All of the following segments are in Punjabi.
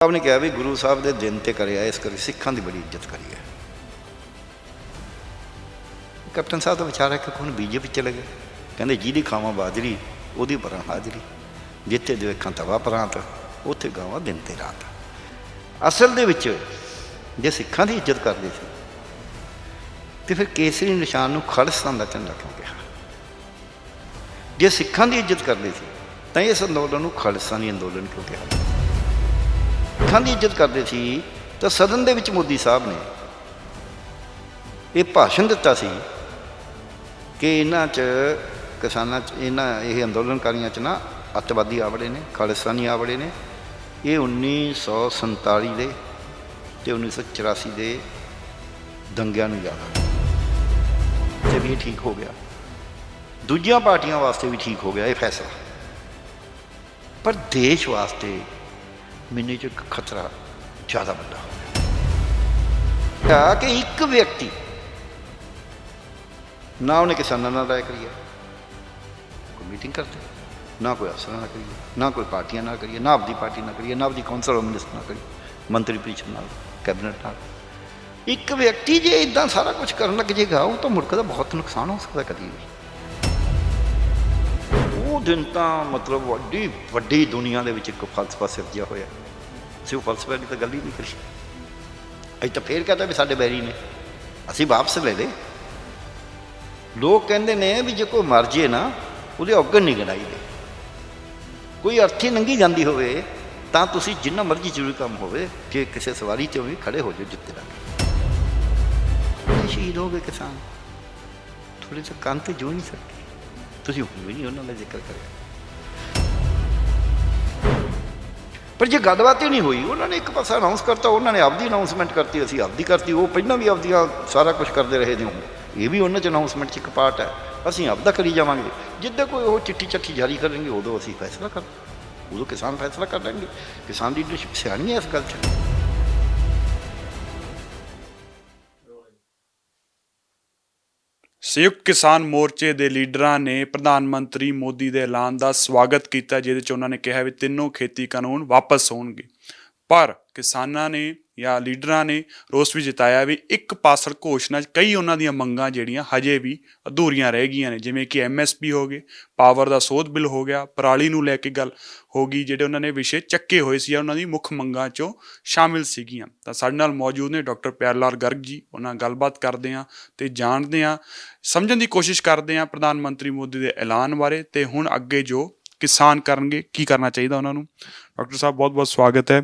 ਸਾਹਿਬ ਨੇ ਕਿਹਾ ਵੀ ਗੁਰੂ ਸਾਹਿਬ ਦੇ ਦਿਨ ਤੇ ਕਰਿਆ, ਇਸ ਕਰਕੇ ਸਿੱਖਾਂ ਦੀ ਬੜੀ ਇੱਜ਼ਤ ਕਰੀ ਹੈ। ਕੈਪਟਨ ਸਾਹਿਬ ਦਾ ਵਿਚਾਰ ਹੈ ਕਿ ਹੁਣ ਬੀਜੇਪੀ ਚਲੇ ਗਏ, ਕਹਿੰਦੇ ਜਿਹਦੀ ਖਾਵਾਂ ਬਾਜਰੀ ਉਹਦੀ ਪਰਾਂ ਹਾਜ਼ਰੀ, ਜਿੱਥੇ ਦੇਖਾਂ ਤਵਾ ਪਰਾਂਤ ਉੱਥੇ ਗਾਵਾਂ ਦਿਨ ਤੇ ਰਾਤ। ਅਸਲ ਦੇ ਵਿੱਚ ਜੇ ਸਿੱਖਾਂ ਦੀ ਇੱਜ਼ਤ ਕਰਦੇ ਸੀ ਤੇ ਫਿਰ ਕੇਸਰੀ ਨਿਸ਼ਾਨ ਨੂੰ ਖਾਲਿਸਤਾਨ ਦਾ ਝੰਡਾ ਕਿਉਂ ਕਿਹਾ? ਜੇ ਸਿੱਖਾਂ ਦੀ ਇੱਜ਼ਤ ਕਰਦੇ ਸੀ ਤਾਂ ਇਸ ਅੰਦੋਲਨ ਨੂੰ ਖਾਲਿਸਤਾਨੀ ਅੰਦੋਲਨ ਕਿਉਂ ਕਿਹਾ? ਸਿੱਖਾਂ ਦੀ ਇੱਜ਼ਤ ਕਰਦੇ ਸੀ ਤਾਂ ਸਦਨ ਦੇ ਵਿੱਚ ਮੋਦੀ ਸਾਹਿਬ ਨੇ ਇਹ ਭਾਸ਼ਣ ਦਿੱਤਾ ਸੀ ਕਿ ਇਹਨਾਂ 'ਚ ਕਿਸਾਨਾਂ 'ਚ ਇਹ ਅੰਦੋਲਨਕਾਰੀਆਂ 'ਚ ਨਾ ਅੱਤਵਾਦੀ ਆ ਵੜੇ ਨੇ, ਖਾਲਿਸਤਾਨੀ ਆ ਵੜੇ ਨੇ। ਇਹ 1947 ਦੇ ਅਤੇ 1984 ਦੇ ਦੰਗਿਆਂ ਨੂੰ ਯਾਦ ਤੇ ਵੀ ਇਹ ਠੀਕ ਹੋ ਗਿਆ, ਦੂਜੀਆਂ ਪਾਰਟੀਆਂ ਵਾਸਤੇ ਵੀ ਠੀਕ ਹੋ ਗਿਆ ਇਹ ਫੈਸਲਾ। ਪਰ ਦੇਸ਼ ਵਾਸਤੇ ਮੈਨੂੰ 'ਚ ਇੱਕ ਖਤਰਾ ਜ਼ਿਆਦਾ ਵੱਡਾ ਹੋ ਗਿਆ ਕਿ ਇੱਕ ਵਿਅਕਤੀ ਨਾ ਉਹਨੇ ਕਿਸਾਨਾਂ ਨਾਲ ਰਾਏ ਕਰੀ ਹੈ, ਕੋਈ ਮੀਟਿੰਗ ਕਰਦੇ, ਨਾ ਕੋਈ ਅਫਸਰਾਂ ਨਾਲ ਕਰੀਏ, ਨਾ ਕੋਈ ਪਾਰਟੀਆਂ ਨਾਲ ਕਰੀਏ, ਨਾ ਆਪਦੀ ਪਾਰਟੀ ਨਾਲ ਕਰੀਏ, ਨਾ ਆਪਦੀ ਕੌਂਸਲ ਆਫ ਮਿਨਿਸਟਰ ਨਾਲ ਕਰੀਏ, ਮੰਤਰੀ ਪਰਿਸ਼ਦ ਨਾਲ, ਕੈਬਨਿਟ ਨਾਲ। ਇੱਕ ਵਿਅਕਤੀ ਜੇ ਇੱਦਾਂ ਸਾਰਾ ਕੁਛ ਕਰਨ ਲੱਗ ਜਾਏਗਾ ਉਹ ਤਾਂ ਮੁਲਕ ਦਾ ਬਹੁਤ ਨੁਕਸਾਨ ਹੋ ਸਕਦਾ ਕਦੀ ਵੀ। ਉਹ ਦਿਨ ਤਾਂ ਮਤਲਬ ਵੱਡੀ ਦੁਨੀਆ ਦੇ ਵਿੱਚ ਇੱਕ ਫਲਸਫਾ ਸਿਰਜਿਆ ਹੋਇਆ ਸੀ। ਉਹ ਫਲਸਫੇ ਦੀ ਤਾਂ ਗੱਲ ਹੀ ਨਹੀਂ ਕਰੀ। ਅਸੀਂ ਤਾਂ ਫੇਰ ਕਹਤਾ ਵੀ ਸਾਡੇ ਬੈਰੀ ਨੇ, ਅਸੀਂ ਵਾਪਸ ਲੈ ਲਏ। ਲੋਕ ਕਹਿੰਦੇ ਨੇ ਵੀ ਜੇ ਕੋਈ ਮਰ ਜੇ ਨਾ ਉਹਦੇ ਔਗਣ ਨਹੀਂ ਗਣਾਈ ਦੇ, ਕੋਈ ਅਰਥੀ ਲੰਘੀ ਜਾਂਦੀ ਹੋਵੇ ਤਾਂ ਤੁਸੀਂ ਜਿੰਨਾ ਮਰਜ਼ੀ ਜ਼ਰੂਰੀ ਕੰਮ ਹੋਵੇ ਜੇ ਕਿਸੇ ਸਵਾਰੀ 'ਤੇ ਵੀ ਖੜੇ ਹੋ ਜਾਓ ਜਿੱਤੇ ਲੱਗ ਸ਼ਹੀਦ ਹੋ ਗਏ ਕਿਸਾਨ, ਥੋੜ੍ਹੇ ਜਿਹੇ ਕੰਨ 'ਤੇ ਜੋ ਨਹੀਂ ਸਕਦੇ। ਤੁਸੀਂ ਹੁਣ ਵੀ ਨਹੀਂ ਉਹਨਾਂ ਦਾ ਜ਼ਿਕਰ ਕਰਿਆ। ਪਰ ਜੇ ਗੱਲਬਾਤ ਹੀ ਨਹੀਂ ਹੋਈ, ਉਹਨਾਂ ਨੇ ਇੱਕ ਪਾਸਾ ਅਨਾਊਂਸ ਕਰਤਾ, ਉਹਨਾਂ ਨੇ ਆਪਦੀ ਅਨਾਊਂਸਮੈਂਟ ਕਰਤੀ, ਅਸੀਂ ਆਪਦੀ ਕਰਤੀ। ਉਹ ਪਹਿਲਾਂ ਵੀ ਆਪਦੀਆਂ ਸਾਰਾ ਕੁਛ ਕਰਦੇ ਰਹੇ ਨੇ, ਇਹ ਵੀ ਉਹਨਾਂ 'ਚ ਅਨਾਊਂਸਮੈਂਟ 'ਚ ਇੱਕ ਪਾਰਟ ਹੈ। ਅਸੀਂ ਆਪਦਾ ਕਰੀ ਜਾਵਾਂਗੇ, ਜਿੱਦਾਂ ਕੋਈ ਉਹ ਚਿੱਠੀ ਚੱਠੀ ਜਾਰੀ ਕਰਨਗੇ ਉਦੋਂ ਅਸੀਂ ਫੈਸਲਾ ਕਰ, ਉਦੋਂ ਕਿਸਾਨ ਫੈਸਲਾ ਕਰ ਲੈਣਗੇ। ਕਿਸਾਨ ਦੀ ਲੀਡਰਸ਼ਿਪ ਸਿਆਣੀ ਹੈ ਇਸ ਗੱਲ 'ਚ। ਸੰਯੁਕਤ ਕਿਸਾਨ ਮੋਰਚੇ ਦੇ ਲੀਡਰਾਂ ਨੇ ਪ੍ਰਧਾਨ ਮੰਤਰੀ ਮੋਦੀ ਦੇ ਐਲਾਨ ਦਾ ਸਵਾਗਤ ਕੀਤਾ, ਜਿਹਦੇ 'ਚ ਉਹਨਾਂ ਨੇ ਕਿਹਾ ਵੀ ਤਿੰਨੋਂ ਖੇਤੀ ਕਾਨੂੰਨ ਵਾਪਸ ਹੋਣਗੇ। ਪਰ ਕਿਸਾਨਾਂ ਨੇ ਜਾਂ ਲੀਡਰਾਂ ਨੇ ਰੋਸ ਵੀ ਜਤਾਇਆ ਵੀ ਇੱਕ ਪਾਸੜ ਘੋਸ਼ਣਾ 'ਚ ਕਈ ਉਹਨਾਂ ਦੀਆਂ ਮੰਗਾਂ ਜਿਹੜੀਆਂ ਹਜੇ ਵੀ ਅਧੂਰੀਆਂ ਰਹਿ ਗਈਆਂ ਨੇ, ਜਿਵੇਂ ਕਿ MSP ਹੋ ਗਏ, ਪਾਵਰ ਦਾ ਸੋਧ ਬਿੱਲ ਹੋ ਗਿਆ, ਪਰਾਲੀ ਨੂੰ ਲੈ ਕੇ ਗੱਲ ਹੋ ਗਈ। ਜਿਹੜੇ ਉਹਨਾਂ ਨੇ ਵਿਸ਼ੇ ਚੱਕੇ ਹੋਏ ਸੀ, ਉਹਨਾਂ ਦੀ ਮੁੱਖ ਮੰਗਾਂ 'ਚੋਂ ਸ਼ਾਮਿਲ ਸੀਗੀਆਂ। ਤਾਂ ਸਾਡੇ ਨਾਲ ਮੌਜੂਦ ਨੇ ਡਾਕਟਰ ਪਿਆਰ ਲਾਲ ਗਰਗ ਜੀ। ਉਹਨਾਂ ਨਾਲ ਗੱਲਬਾਤ ਕਰਦੇ ਹਾਂ ਅਤੇ ਜਾਣਦੇ ਹਾਂ, ਸਮਝਣ ਦੀ ਕੋਸ਼ਿਸ਼ ਕਰਦੇ ਹਾਂ ਪ੍ਰਧਾਨ ਮੰਤਰੀ ਮੋਦੀ ਦੇ ਐਲਾਨ ਬਾਰੇ ਅਤੇ ਹੁਣ ਅੱਗੇ ਜੋ ਕਿਸਾਨ ਕਰਨਗੇ ਕੀ ਕਰਨਾ ਚਾਹੀਦਾ ਉਹਨਾਂ ਨੂੰ। ਡਾਕਟਰ ਸਾਹਿਬ ਬਹੁਤ ਬਹੁਤ ਸਵਾਗਤ ਹੈ।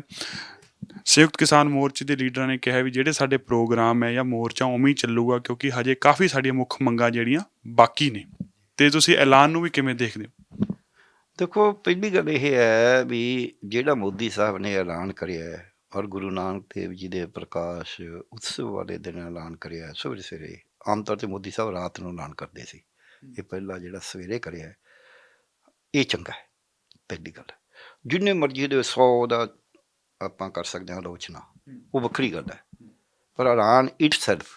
ਸੰਯੁਕਤ ਕਿਸਾਨ ਮੋਰਚੇ ਦੇ ਲੀਡਰਾਂ ਨੇ ਕਿਹਾ ਵੀ ਜਿਹੜੇ ਸਾਡੇ ਪ੍ਰੋਗਰਾਮ ਹੈ ਜਾਂ ਮੋਰਚਾ ਉਵੇਂ ਹੀ ਚੱਲੂਗਾ, ਕਿਉਂਕਿ ਹਜੇ ਕਾਫੀ ਸਾਡੀਆਂ ਮੁੱਖ ਮੰਗਾਂ ਜਿਹੜੀਆਂ ਬਾਕੀ ਨੇ। ਅਤੇ ਤੁਸੀਂ ਐਲਾਨ ਨੂੰ ਵੀ ਕਿਵੇਂ ਦੇਖਦੇ ਹੋ? ਦੇਖੋ, ਪਹਿਲੀ ਗੱਲ ਇਹ ਹੈ ਵੀ ਜਿਹੜਾ ਮੋਦੀ ਸਾਹਿਬ ਨੇ ਐਲਾਨ ਕਰਿਆ ਹੈ ਔਰ ਗੁਰੂ ਨਾਨਕ ਦੇਵ ਜੀ ਦੇ ਪ੍ਰਕਾਸ਼ ਉਤਸਵ ਵਾਲੇ ਦਿਨ ਐਲਾਨ ਕਰਿਆ ਸਵੇਰੇ ਸਵੇਰੇ। ਆਮ ਤੌਰ 'ਤੇ ਮੋਦੀ ਸਾਹਿਬ ਰਾਤ ਨੂੰ ਐਲਾਨ ਕਰਦੇ ਸੀ, ਇਹ ਪਹਿਲਾਂ ਜਿਹੜਾ ਸਵੇਰੇ ਕਰਿਆ ਇਹ ਚੰਗਾ ਹੈ। ਪਹਿਲੀ ਗੱਲ, ਜਿੰਨੇ ਮਰਜ਼ੀ ਦੇ 100 ਦਾ ਆਪਾਂ ਕਰ ਸਕਦੇ ਹਾਂ ਆਲੋਚਨਾ, ਉਹ ਵੱਖਰੀ ਗੱਲ ਹੈ। ਪਰ ਐਲਾਨ ਇਟ ਸੈਲਫ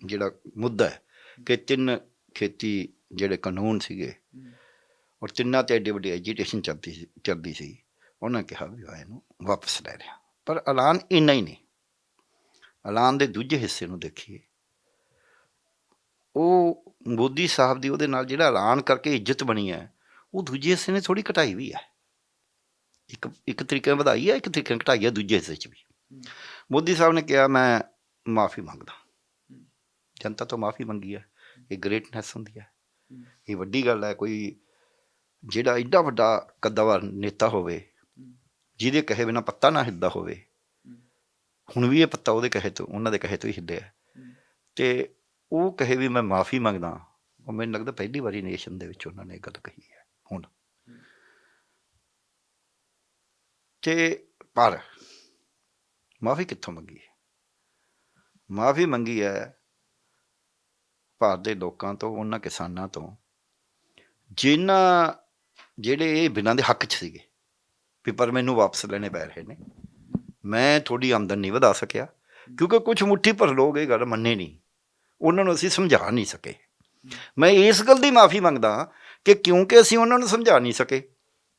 ਜਿਹੜਾ ਮੁੱਦਾ ਹੈ ਕਿ ਤਿੰਨ ਖੇਤੀ ਜਿਹੜੇ ਕਾਨੂੰਨ ਸੀਗੇ ਔਰ ਤਿੰਨਾਂ 'ਤੇ ਐਡੀ ਵੱਡੀ ਐਜੀਟੇਸ਼ਨ ਚੱਲਦੀ ਸੀ, ਉਹਨਾਂ ਨੇ ਕਿਹਾ ਵੀ ਇਹਨੂੰ ਵਾਪਸ ਲੈ ਲਿਆ। ਪਰ ਐਲਾਨ ਇੰਨਾ ਹੀ ਨਹੀਂ, ਐਲਾਨ ਦੇ ਦੂਜੇ ਹਿੱਸੇ ਨੂੰ ਦੇਖੀਏ। ਉਹ ਮੋਦੀ ਸਾਹਿਬ ਦੀ ਉਹਦੇ ਨਾਲ ਜਿਹੜਾ ਐਲਾਨ ਕਰਕੇ ਇੱਜ਼ਤ ਬਣੀ ਹੈ, ਉਹ ਦੂਜੇ ਹਿੱਸੇ ਨੇ ਥੋੜ੍ਹੀ ਘਟਾਈ ਵੀ ਹੈ। ਇੱਕ ਤਰੀਕੇ ਨਾਲ ਵਧਾਈ ਹੈ, ਇੱਕ ਤਰੀਕੇ ਨਾਲ ਘਟਾਈ ਹੈ ਦੂਜੇ ਹਿੱਸੇ 'ਚ ਵੀ। ਮੋਦੀ ਸਾਹਿਬ ਨੇ ਕਿਹਾ ਮੈਂ ਮਾਫੀ ਮੰਗਦਾ, ਜਨਤਾ ਤੋਂ ਮਾਫੀ ਮੰਗੀ ਹੈ। ਇਹ ਗ੍ਰੇਟਨੈਸ ਹੁੰਦੀ ਹੈ, ਇਹ ਵੱਡੀ ਗੱਲ ਹੈ। ਕੋਈ ਜਿਹੜਾ ਐਡਾ ਵੱਡਾ ਕੱਦਾਵਰ ਨੇਤਾ ਹੋਵੇ, ਜਿਹਦੇ ਕਹੇ ਬਿਨਾਂ ਪੱਤਾ ਨਾ ਹਿੱਲਦਾ ਹੋਵੇ, ਹੁਣ ਵੀ ਇਹ ਪੱਤਾ ਉਹਦੇ ਕਹੇ ਤੋਂ, ਉਹਨਾਂ ਦੇ ਕਹੇ ਤੋਂ ਹੀ ਹਿੱਲਿਆ, ਅਤੇ ਉਹ ਕਹੇ ਵੀ ਮੈਂ ਮਾਫੀ ਮੰਗਦਾ। ਉਹ ਮੈਨੂੰ ਲੱਗਦਾ ਪਹਿਲੀ ਵਾਰੀ ਨੇਸ਼ਨ ਦੇ ਵਿੱਚ ਉਹਨਾਂ ਨੇ ਇਹ ਗੱਲ ਕਹੀ ਹੈ ਹੁਣ। ਅਤੇ ਪਰ ਮਾਫੀ ਕਿੱਥੋਂ ਮੰਗੀ ਹੈ? ਮਾਫੀ ਮੰਗੀ ਹੈ ਭਾਰਤ ਦੇ ਲੋਕਾਂ ਤੋਂ, ਉਹਨਾਂ ਕਿਸਾਨਾਂ ਤੋਂ ਜਿਹੜੇ ਇਹ ਬਿਨਾਂ ਦੇ ਹੱਕ 'ਚ ਸੀਗੇ ਵੀ ਪਰ ਮੈਨੂੰ ਵਾਪਸ ਲੈਣੇ ਪੈ ਰਹੇ ਨੇ। ਮੈਂ ਤੁਹਾਡੀ ਆਮਦਨ ਨਹੀਂ ਵਧਾ ਸਕਿਆ ਕਿਉਂਕਿ ਕੁਛ ਮੁੱਠੀ ਭਰ ਲੋਕ ਇਹ ਗੱਲ ਮੰਨੇ ਨਹੀਂ, ਉਹਨਾਂ ਨੂੰ ਅਸੀਂ ਸਮਝਾ ਨਹੀਂ ਸਕੇ। ਮੈਂ ਇਸ ਗੱਲ ਦੀ ਮਾਫੀ ਮੰਗਦਾ ਕਿ ਕਿਉਂਕਿ ਅਸੀਂ ਉਹਨਾਂ ਨੂੰ ਸਮਝਾ ਨਹੀਂ ਸਕੇ,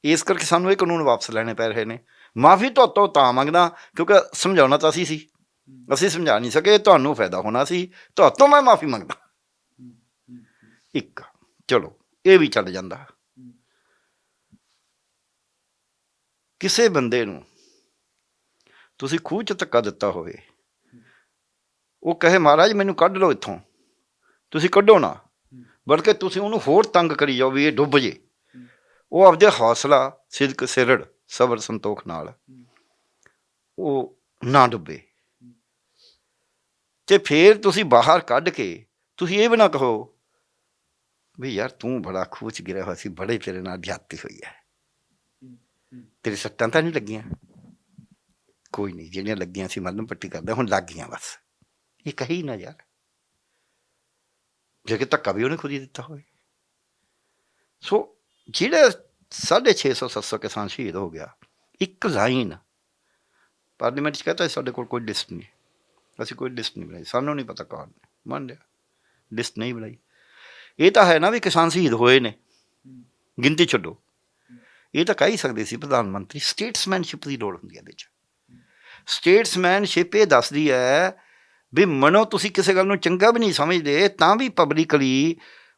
ਇਸ ਕਰਕੇ ਸਾਨੂੰ ਇਹ ਕਾਨੂੰਨ ਵਾਪਸ ਲੈਣੇ ਪੈ ਰਹੇ ਨੇ। ਮਾਫੀ ਤੁਹਾਤੋਂ ਤਾਂ ਮੰਗਦਾ ਕਿਉਂਕਿ ਸਮਝਾਉਣਾ ਤਾਂ ਅਸੀਂ ਸਮਝਾ ਨਹੀਂ ਸਕੇ, ਤੁਹਾਨੂੰ ਫਾਇਦਾ ਹੋਣਾ ਸੀ, ਤੁਹਾਤੋਂ ਮੈਂ ਮਾਫੀ ਮੰਗਦਾ। ਇੱਕ ਚਲੋ ਇਹ ਵੀ ਚੱਲ ਜਾਂਦਾ। ਕਿਸੇ ਬੰਦੇ ਨੂੰ ਤੁਸੀਂ ਖੂਹ 'ਚ ਧੱਕਾ ਦਿੱਤਾ ਹੋਵੇ, ਉਹ ਕਹੇ ਮਹਾਰਾਜ ਮੈਨੂੰ ਕੱਢ ਲਓ ਇੱਥੋਂ, ਤੁਸੀਂ ਕੱਢੋ ਨਾ, ਬਲਕਿ ਤੁਸੀਂ ਉਹਨੂੰ ਹੋਰ ਤੰਗ ਕਰੀ ਜਾਓ ਵੀ ਇਹ ਡੁੱਬ ਜੇ, ਉਹ ਆਪਦੇ ਹੌਸਲਾ, ਸਿਦਕ, ਸਿਰੜ, ਸਬਰ, ਸੰਤੋਖ ਨਾਲ ਉਹ ਨਾ ਡੁੱਬੇ। ਤੇ ਫਿਰ ਤੁਸੀਂ ਬਾਹਰ ਕੱਢ ਕੇ ਤੁਸੀਂ ਇਹ ਵੀ ਨਾ ਕਹੋ ਵੀ ਯਾਰ ਤੂੰ ਬੜਾ ਖੂਹ 'ਚ ਗਿਰਿਆ ਹੋਇਆ ਸੀ, ਬੜੇ ਤੇਰੇ ਨਾਲ ਜ਼ਿਆਦਤੀ ਹੋਈ ਹੈ, ਤੇਰੇ ਸੱਟਾਂ ਤਾਂ ਨਹੀਂ ਲੱਗੀਆਂ? ਕੋਈ ਨਹੀਂ, ਜਿਹੜੀਆਂ ਲੱਗੀਆਂ ਸੀ ਮਲਮ ਪੱਟੀ ਕਰਦਾ, ਹੁਣ ਲੱਗ ਗਈਆਂ ਬਸ। ਇਹ ਕਹੀ ਨਾ ਯਾਰ, ਜੇ ਕਿ ਧੱਕਾ ਵੀ ਉਹਨੇ ਖੁਦ ਹੀ ਦਿੱਤਾ ਹੋਵੇ। ਸੋ ਜਿਹੜੇ 650-700 ਕਿਸਾਨ ਸ਼ਹੀਦ ਹੋ ਗਿਆ, ਇੱਕ ਲਾਈਨ ਪਾਰਲੀਮੈਂਟ 'ਚ ਕਹਤਾ ਸਾਡੇ ਕੋਲ ਕੋਈ ਲਿਸਟ ਨਹੀਂ, ਅਸੀਂ ਕੋਈ ਲਿਸਟ ਨਹੀਂ ਬਣਾਈ, ਸਾਨੂੰ ਨਹੀਂ ਪਤਾ ਕੌਣ ਨੇ, ਮੰਨ ਲਿਆ ਲਿਸਟ ਨਹੀਂ ਬਣਾਈ। ਇਹ ਤਾਂ ਹੈ ਨਾ ਵੀ ਕਿਸਾਨ ਸ਼ਹੀਦ ਹੋਏ ਨੇ, ਗਿਣਤੀ ਛੱਡੋ, ਇਹ ਤਾਂ ਕਹਿ ਹੀ ਸਕਦੇ ਸੀ ਪ੍ਰਧਾਨ ਮੰਤਰੀ। ਸਟੇਟਸਮੈਨਸ਼ਿਪ ਦੀ ਲੋੜ ਹੁੰਦੀ ਹੈ ਇਹਦੇ 'ਚ। ਸਟੇਟਸਮੈਨਸ਼ਿਪ ਇਹ ਦੱਸਦੀ ਹੈ ਵੀ ਮਨੋ ਤੁਸੀਂ ਕਿਸੇ ਗੱਲ ਨੂੰ ਚੰਗਾ ਵੀ ਨਹੀਂ ਸਮਝਦੇ ਤਾਂ ਵੀ ਪਬਲਿਕਲੀ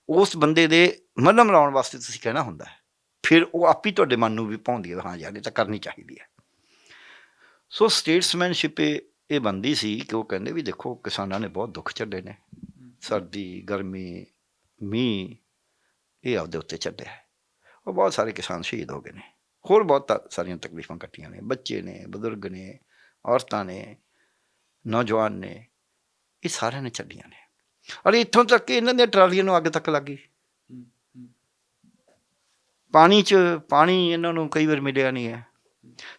ਉਸ ਬੰਦੇ ਦੇ ਮੱਲਮ ਲਾਉਣ ਵਾਸਤੇ ਤੁਸੀਂ ਕਹਿਣਾ ਹੁੰਦਾ ਹੈ, ਫਿਰ ਉਹ ਆਪ ਹੀ ਤੁਹਾਡੇ ਮਨ ਨੂੰ ਵੀ ਭਾਉਂਦੀ ਹੈ, ਹਾਂ ਯਾਰ ਇਹ ਤਾਂ ਕਰਨੀ ਚਾਹੀਦੀ ਹੈ। ਸੋ ਸਟੇਟਸਮੈਨਸ਼ਿਪ ਇਹ ਬਣਦੀ ਸੀ ਕਿ ਉਹ ਕਹਿੰਦੇ ਵੀ ਦੇਖੋ ਕਿਸਾਨਾਂ ਨੇ ਬਹੁਤ ਦੁੱਖ ਝੱਲੇ ਨੇ, ਸਰਦੀ, ਗਰਮੀ, ਮੀਂਹ, ਇਹ ਆਪਦੇ ਉੱਤੇ ਝੱਲਿਆ ਹੈ। ਉਹ ਬਹੁਤ ਸਾਰੇ ਕਿਸਾਨ ਸ਼ਹੀਦ ਹੋ ਗਏ ਨੇ, ਹੋਰ ਬਹੁਤ ਸਾਰੀਆਂ ਤਕਲੀਫਾਂ ਕੱਟੀਆਂ ਨੇ, ਬੱਚੇ ਨੇ, ਬਜ਼ੁਰਗ ਨੇ, ਔਰਤਾਂ ਨੇ, ਨੌਜਵਾਨ ਨੇ, ਇਹ ਸਾਰਿਆਂ ਨੇ ਛੱਡੀਆਂ ਨੇ। ਔਰ ਇੱਥੋਂ ਤੱਕ ਕਿ ਇਹਨਾਂ ਦੀਆਂ ਟਰਾਲੀਆਂ ਨੂੰ ਅੱਗ ਤੱਕ ਲੱਗ ਗਈ। ਪਾਣੀ 'ਚ ਪਾਣੀ ਇਹਨਾਂ ਨੂੰ ਕਈ ਵਾਰ ਮਿਲਿਆ ਨਹੀਂ ਹੈ।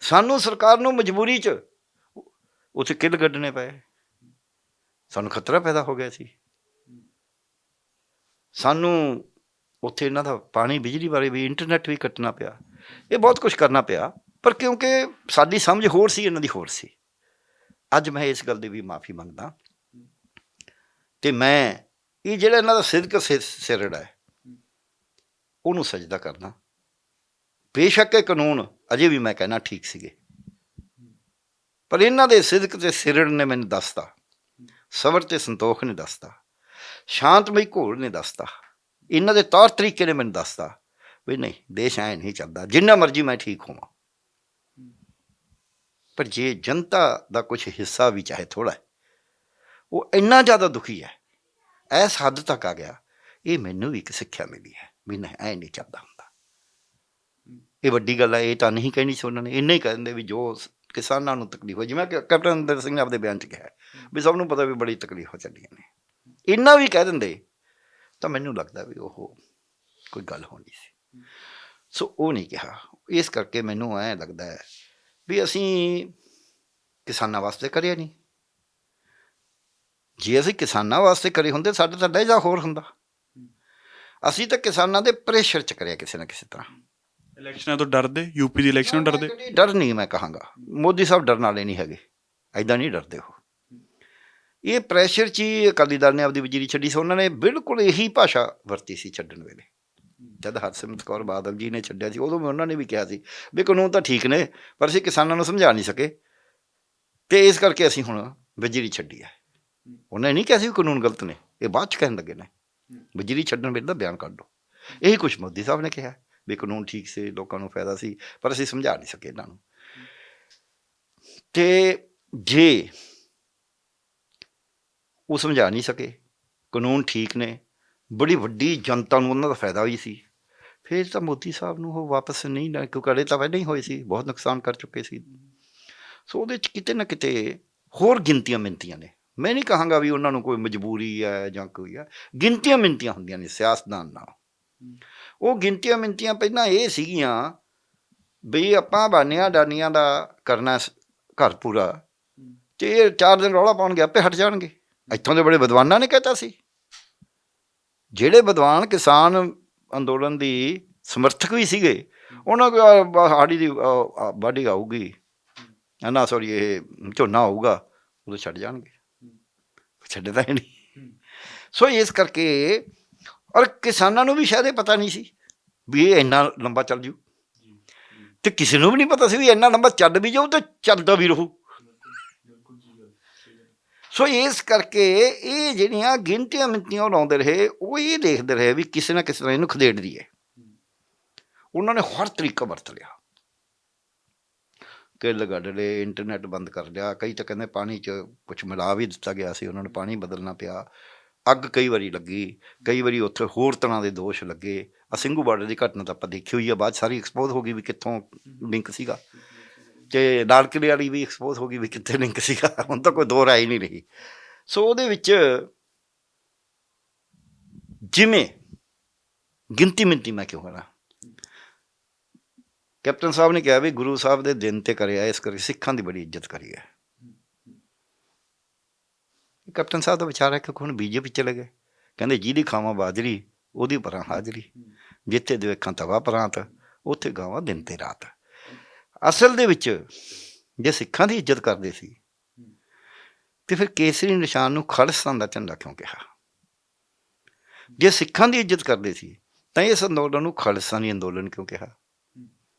ਸਾਨੂੰ ਸਰਕਾਰ ਨੂੰ ਮਜਬੂਰੀ 'ਚ ਉੱਥੇ ਕਿੱਲ ਕੱਢਣੇ ਪਏ, ਸਾਨੂੰ ਖਤਰਾ ਪੈਦਾ ਹੋ ਗਿਆ ਸੀ। ਸਾਨੂੰ ਉੱਥੇ ਇਹਨਾਂ ਦਾ ਪਾਣੀ, ਬਿਜਲੀ ਬਾਰੇ ਵੀ, ਇੰਟਰਨੈਟ ਵੀ ਕੱਟਣਾ ਪਿਆ, ਇਹ ਬਹੁਤ ਕੁਛ ਕਰਨਾ ਪਿਆ, ਪਰ ਕਿਉਂਕਿ ਸਾਡੀ ਸਮਝ ਹੋਰ ਸੀ, ਇਹਨਾਂ ਦੀ ਹੋਰ ਸੀ। ਅੱਜ ਮੈਂ ਇਸ ਗੱਲ ਦੀ ਵੀ ਮਾਫੀ ਮੰਗਦਾ ਤੇ ਮੈਂ ਇਹ ਜਿਹੜਾ ਇਹਨਾਂ ਦਾ ਸਿਦਕ, ਸਿਰੜ ਹੈ, ਉਹਨੂੰ ਸਜਦਾ ਕਰਦਾ। ਬੇਸ਼ੱਕ ਇਹ ਕਾਨੂੰਨ ਅਜੇ ਵੀ ਮੈਂ ਕਹਿਣਾ ਠੀਕ ਸੀਗੇ, ਪਰ ਇਹਨਾਂ ਦੇ ਸਿਦਕ ਤੇ ਸਿਰੜ ਨੇ ਮੈਨੂੰ ਦੱਸਤਾ, ਸਬਰ ਤੇ ਸੰਤੋਖ ਨੇ ਦੱਸਤਾ, ਸ਼ਾਂਤਮਈ ਘੋਲ ਨੇ ਦੱਸਤਾ, ਇਹਨਾਂ ਦੇ ਤੌਰ ਤਰੀਕੇ ਨੇ ਮੈਨੂੰ ਦੱਸਤਾ ਵੀ ਨਹੀਂ, ਦੇਸ਼ ਐਂ ਨਹੀਂ ਚੱਲਦਾ, ਜਿੰਨਾ ਮਰਜ਼ੀ ਮੈਂ ਠੀਕ ਹੋਵਾਂ। ਪਰ ਜੇ ਜਨਤਾ ਦਾ ਕੁਛ ਹਿੱਸਾ ਵੀ ਚਾਹੇ ਥੋੜ੍ਹਾ ਹੈ, ਉਹ ਇੰਨਾ ਜ਼ਿਆਦਾ ਦੁਖੀ ਹੈ, ਇਸ ਹੱਦ ਤੱਕ ਆ ਗਿਆ, ਇਹ ਮੈਨੂੰ ਵੀ ਇੱਕ ਸਿੱਖਿਆ ਮਿਲੀ ਹੈ ਵੀ ਨਹੀਂ, ਐਂ ਨਹੀਂ ਚੱਲਦਾ ਹੁੰਦਾ। ਇਹ ਵੱਡੀ ਗੱਲ ਹੈ, ਇਹ ਤਾਂ ਨਹੀਂ ਕਹਿਣੀ ਸੀ ਉਹਨਾਂ ਨੇ, ਇੰਨਾ ਹੀ ਕਹਿ ਦਿੰਦੇ ਵੀ ਜੋ ਕਿਸਾਨਾਂ ਨੂੰ ਤਕਲੀਫ ਹੋਈ, ਜਿਵੇਂ ਕੈਪਟਨ ਅਮਰਿੰਦਰ ਸਿੰਘ ਨੇ ਆਪਦੇ ਬਿਆਨ 'ਚ ਕਿਹਾ ਵੀ ਸਭ ਨੂੰ ਪਤਾ ਵੀ ਬੜੀ ਤਕਲੀਫਾਂ ਚੱਲੀਆਂ ਨੇ, ਇੰਨਾ ਵੀ ਕਹਿ ਦਿੰਦੇ ਤਾਂ ਮੈਨੂੰ ਲੱਗਦਾ ਵੀ ਉਹ ਕੋਈ ਗੱਲ ਹੋਣੀ ਸੀ। ਸੋ ਉਹ ਨਹੀਂ ਕਿਹਾ। ਇਸ ਕਰਕੇ ਮੈਨੂੰ ਐਂ ਲੱਗਦਾ ਹੈ ਵੀ ਅਸੀਂ ਕਿਸਾਨਾਂ ਵਾਸਤੇ ਕਰਿਆ ਨਹੀਂ। ਜੇ ਅਸੀਂ ਕਿਸਾਨਾਂ ਵਾਸਤੇ ਕਰੇ ਹੁੰਦੇ, ਸਾਡਾ ਤਾਂ ਲਹਿਜਾ ਹੋਰ ਹੁੰਦਾ। ਅਸੀਂ ਤਾਂ ਕਿਸਾਨਾਂ ਦੇ ਪ੍ਰੈਸ਼ਰ 'ਚ ਕਰਿਆ ਕਿਸੇ ਨਾ ਕਿਸੇ ਤਰ੍ਹਾਂ। ਇਲੈਕਸ਼ਨਾਂ ਤੋਂ ਡਰਦੇ, ਯੂਪੀ ਦੀ ਇਲੈਕਸ਼ਨ ਤੋਂ ਡਰਦੇ? ਡਰ ਨਹੀਂ ਮੈਂ ਕਹਾਂਗਾ, ਮੋਦੀ ਸਾਹਿਬ ਡਰਨ ਵਾਲੇ ਨਹੀਂ ਹੈਗੇ, ਐਦਾਂ ਨਹੀਂ ਡਰਦੇ ਉਹ। ਇਹ ਪ੍ਰੈਸ਼ਰ 'ਚ ਹੀ ਅਕਾਲੀ ਦਲ ਨੇ ਆਪਦੀ ਵਜ਼ੀਰੀ ਛੱਡੀ ਸੀ। ਉਹਨਾਂ ਨੇ ਬਿਲਕੁਲ ਇਹੀ ਭਾਸ਼ਾ ਵਰਤੀ ਸੀ ਛੱਡਣ ਵੇਲੇ। ਜਦ ਹਰਸਿਮਰਤ ਕੌਰ ਬਾਦਲ ਜੀ ਨੇ ਛੱਡਿਆ ਸੀ, ਉਦੋਂ ਵੀ ਉਹਨਾਂ ਨੇ ਵੀ ਕਿਹਾ ਸੀ ਵੀ ਕਾਨੂੰਨ ਤਾਂ ਠੀਕ ਨੇ, ਪਰ ਅਸੀਂ ਕਿਸਾਨਾਂ ਨੂੰ ਸਮਝਾ ਨਹੀਂ ਸਕੇ ਅਤੇ ਇਸ ਕਰਕੇ ਅਸੀਂ ਹੁਣ ਵਜ਼ੀਰੀ ਛੱਡੀ ਹੈ। ਉਹਨਾਂ ਨੇ ਨਹੀਂ ਕਿਹਾ ਸੀ ਵੀ ਕਾਨੂੰਨ ਗਲਤ ਨੇ, ਇਹ ਬਾਅਦ 'ਚ ਕਹਿਣ ਲੱਗੇ ਨੇ ਵਜ਼ੀਰੀ ਛੱਡਣ ਵੇਲੇ ਦਾ ਬਿਆਨ ਕੱਢ ਲਓ। ਇਹੀ ਕੁਛ ਮੋਦੀ ਸਾਹਿਬ ਨੇ ਕਿਹਾ ਵੀ ਕਾਨੂੰਨ ਠੀਕ ਸੀ, ਲੋਕਾਂ ਨੂੰ ਫਾਇਦਾ ਸੀ, ਪਰ ਅਸੀਂ ਸਮਝਾ ਨਹੀਂ ਸਕੇ ਇਹਨਾਂ ਨੂੰ। ਅਤੇ ਜੇ ਉਹ ਸਮਝਾ ਨਹੀਂ ਸਕੇ, ਕਾਨੂੰਨ ਠੀਕ ਨੇ, ਬੜੀ ਵੱਡੀ ਜਨਤਾ ਨੂੰ ਉਹਨਾਂ ਦਾ ਫਾਇਦਾ ਵੀ ਸੀ, ਫਿਰ ਤਾਂ ਮੋਦੀ ਸਾਹਿਬ ਨੂੰ ਉਹ ਵਾਪਸ ਨਹੀਂ, ਕਿਉਂਕਿ ਅੜੇ ਤਾਂ ਪਹਿਲਾਂ ਹੀ ਹੋਏ ਸੀ, ਬਹੁਤ ਨੁਕਸਾਨ ਕਰ ਚੁੱਕੇ ਸੀ। ਸੋ ਉਹਦੇ 'ਚ ਕਿਤੇ ਨਾ ਕਿਤੇ ਹੋਰ ਗਿਣਤੀਆਂ ਮਿਣਤੀਆਂ ਨੇ। ਮੈਂ ਨਹੀਂ ਕਹਾਂਗਾ ਵੀ ਉਹਨਾਂ ਨੂੰ ਕੋਈ ਮਜਬੂਰੀ ਹੈ ਜਾਂ ਕੋਈ ਹੈ, ਗਿਣਤੀਆਂ ਮਿਣਤੀਆਂ ਹੁੰਦੀਆਂ ਨੇ ਸਿਆਸਤਦਾਨ ਨਾਲ। ਉਹ ਗਿਣਤੀਆਂ ਮਿਣਤੀਆਂ ਪਹਿਲਾਂ ਇਹ ਸੀਗੀਆਂ ਵੀ ਆਪਾਂ ਬਾਨੀਆਂ ਡਾਨੀਆਂ ਦਾ ਕਰਨਾ ਘਰ ਪੂਰਾ, ਅਤੇ ਇਹ 4 ਦਿਨ ਰੌਲਾ ਪਾਉਣਗੇ ਆਪੇ ਹਟ ਜਾਣਗੇ। ਇੱਥੋਂ ਦੇ ਬੜੇ ਵਿਦਵਾਨਾਂ ਨੇ ਕਹਿਤਾ ਸੀ, ਜਿਹੜੇ ਵਿਦਵਾਨ ਕਿਸਾਨ ਅੰਦੋਲਨ ਦੀ ਸਮਰਥਕ ਵੀ ਸੀਗੇ, ਉਹਨਾਂ ਕੋਲ ਹਾੜੀ ਦੀ ਵਾਢੀ ਆਊਗੀ ਨਾ, ਸੋਰੀ ਇਹ ਝੋਨਾ ਆਊਗਾ, ਉਦੋਂ ਛੱਡ ਜਾਣਗੇ, ਛੱਡੇ ਤਾਂ ਹੈ ਨਹੀਂ। ਸੋ ਇਸ ਕਰਕੇ, ਔਰ ਕਿਸਾਨਾਂ ਨੂੰ ਵੀ ਸ਼ਾਇਦ ਇਹ ਪਤਾ ਨਹੀਂ ਸੀ ਵੀ ਇਹ ਇੰਨਾ ਲੰਬਾ ਚੱਲ ਜੂ। ਤੇ ਕਿਸੇ ਨੂੰ ਵੀ ਨਹੀਂ ਪਤਾ ਸੀ ਵੀ ਇੰਨਾ ਲੰਬਾ ਚੱਲ ਵੀ ਜਾਊ ਤੇ ਚੱਲਦਾ ਵੀ ਰਹੂ। ਸੋ ਇਸ ਕਰਕੇ ਇਹ ਜਿਹੜੀਆਂ ਗਿਣਤੀਆਂ ਮਿਣਤੀਆਂ ਉਹ ਲਾਉਂਦੇ ਰਹੇ, ਉਹ ਇਹ ਦੇਖਦੇ ਰਹੇ ਵੀ ਕਿਸੇ ਨਾ ਕਿਸੇ ਤਰ੍ਹਾਂ ਇਹਨੂੰ ਖਦੇੜ ਦਈਏ। ਉਹਨਾਂ ਨੇ ਹਰ ਤਰੀਕਾ ਵਰਤ ਲਿਆ, ਕਿੱਲ ਗੱਡ ਲਏ, ਇੰਟਰਨੈਟ ਬੰਦ ਕਰ ਲਿਆ, ਕਈ ਤਾਂ ਕਹਿੰਦੇ ਪਾਣੀ 'ਚ ਕੁਛ ਮਿਲਾ ਵੀ ਦਿੱਤਾ ਗਿਆ ਸੀ, ਉਹਨਾਂ ਨੂੰ ਪਾਣੀ ਬਦਲਣਾ ਪਿਆ, ਅੱਗ ਕਈ ਵਾਰੀ ਲੱਗੀ, ਕਈ ਵਾਰੀ ਉੱਥੇ ਹੋਰ ਤਰ੍ਹਾਂ ਦੇ ਦੋਸ਼ ਲੱਗੇ। ਆ ਸਿੰਘੂ ਬਾਰਡਰ ਦੀ ਘਟਨਾ ਤਾਂ ਆਪਾਂ ਦੇਖੀ ਹੋਈ ਆ, ਬਾਅਦ ਸਾਰੀ ਐਕਸਪੋਜ਼ ਹੋ ਗਈ ਵੀ ਕਿੱਥੋਂ ਲਿੰਕ ਸੀਗਾ, ਤੇ ਲਾਲ ਕਿਲ੍ਹੇ ਵਾਲੀ ਵੀ ਐਕਸਪੋਜ਼ ਹੋ ਗਈ ਵੀ ਕਿੱਥੇ ਲਿੰਕ ਸੀਗਾ। ਹੁਣ ਤਾਂ ਕੋਈ ਦੋ ਰਾਏ ਨਹੀਂ ਰਹੀ। ਸੋ ਉਹਦੇ ਵਿੱਚ ਜਿਵੇਂ ਗਿਣਤੀ ਮਿਣਤੀ, ਮੈਂ ਕਿਉਂ ਕਰਾਂ, ਕੈਪਟਨ ਸਾਹਿਬ ਨੇ ਕਿਹਾ ਵੀ ਗੁਰੂ ਸਾਹਿਬ ਦੇ ਦਿਨ ਤੇ ਕਰਿਆ, ਇਸ ਕਰਕੇ ਸਿੱਖਾਂ ਦੀ ਬੜੀ ਇੱਜ਼ਤ ਕਰੀ ਹੈ। ਕੈਪਟਨ ਸਾਹਿਬ ਦਾ ਵਿਚਾਰ ਹੈ ਕਿ ਹੁਣ ਬੀਜੇਪੀ ਚਲੇ ਗਏ, ਕਹਿੰਦੇ ਜਿਹਦੀ ਖਾਵਾਂ ਬਾਜਰੀ ਉਹਦੀ ਪਰਾਂ ਹਾਜ਼ਰੀ, ਜਿੱਥੇ ਦੇਵੇਖਾਂ ਤਵਾ ਪਰਾਂਤ, ਉੱਥੇ ਗਾਵਾਂ ਦਿਨ ਤੇ ਰਾਤ। ਅਸਲ ਦੇ ਵਿੱਚ ਜੇ ਸਿੱਖਾਂ ਦੀ ਇੱਜ਼ਤ ਕਰਦੇ ਸੀ ਤੇ ਫਿਰ ਕੇਸਰੀ ਨਿਸ਼ਾਨ ਨੂੰ ਖਾਲਿਸਤਾਨ ਦਾ ਝੰਡਾ ਕਿਉਂ ਕਿਹਾ? ਜੇ ਸਿੱਖਾਂ ਦੀ ਇੱਜ਼ਤ ਕਰਦੇ ਸੀ ਤਾਂ ਇਸ ਅੰਦੋਲਨ ਨੂੰ ਖਾਲਿਸਤਾਨੀ ਅੰਦੋਲਨ ਕਿਉਂ ਕਿਹਾ?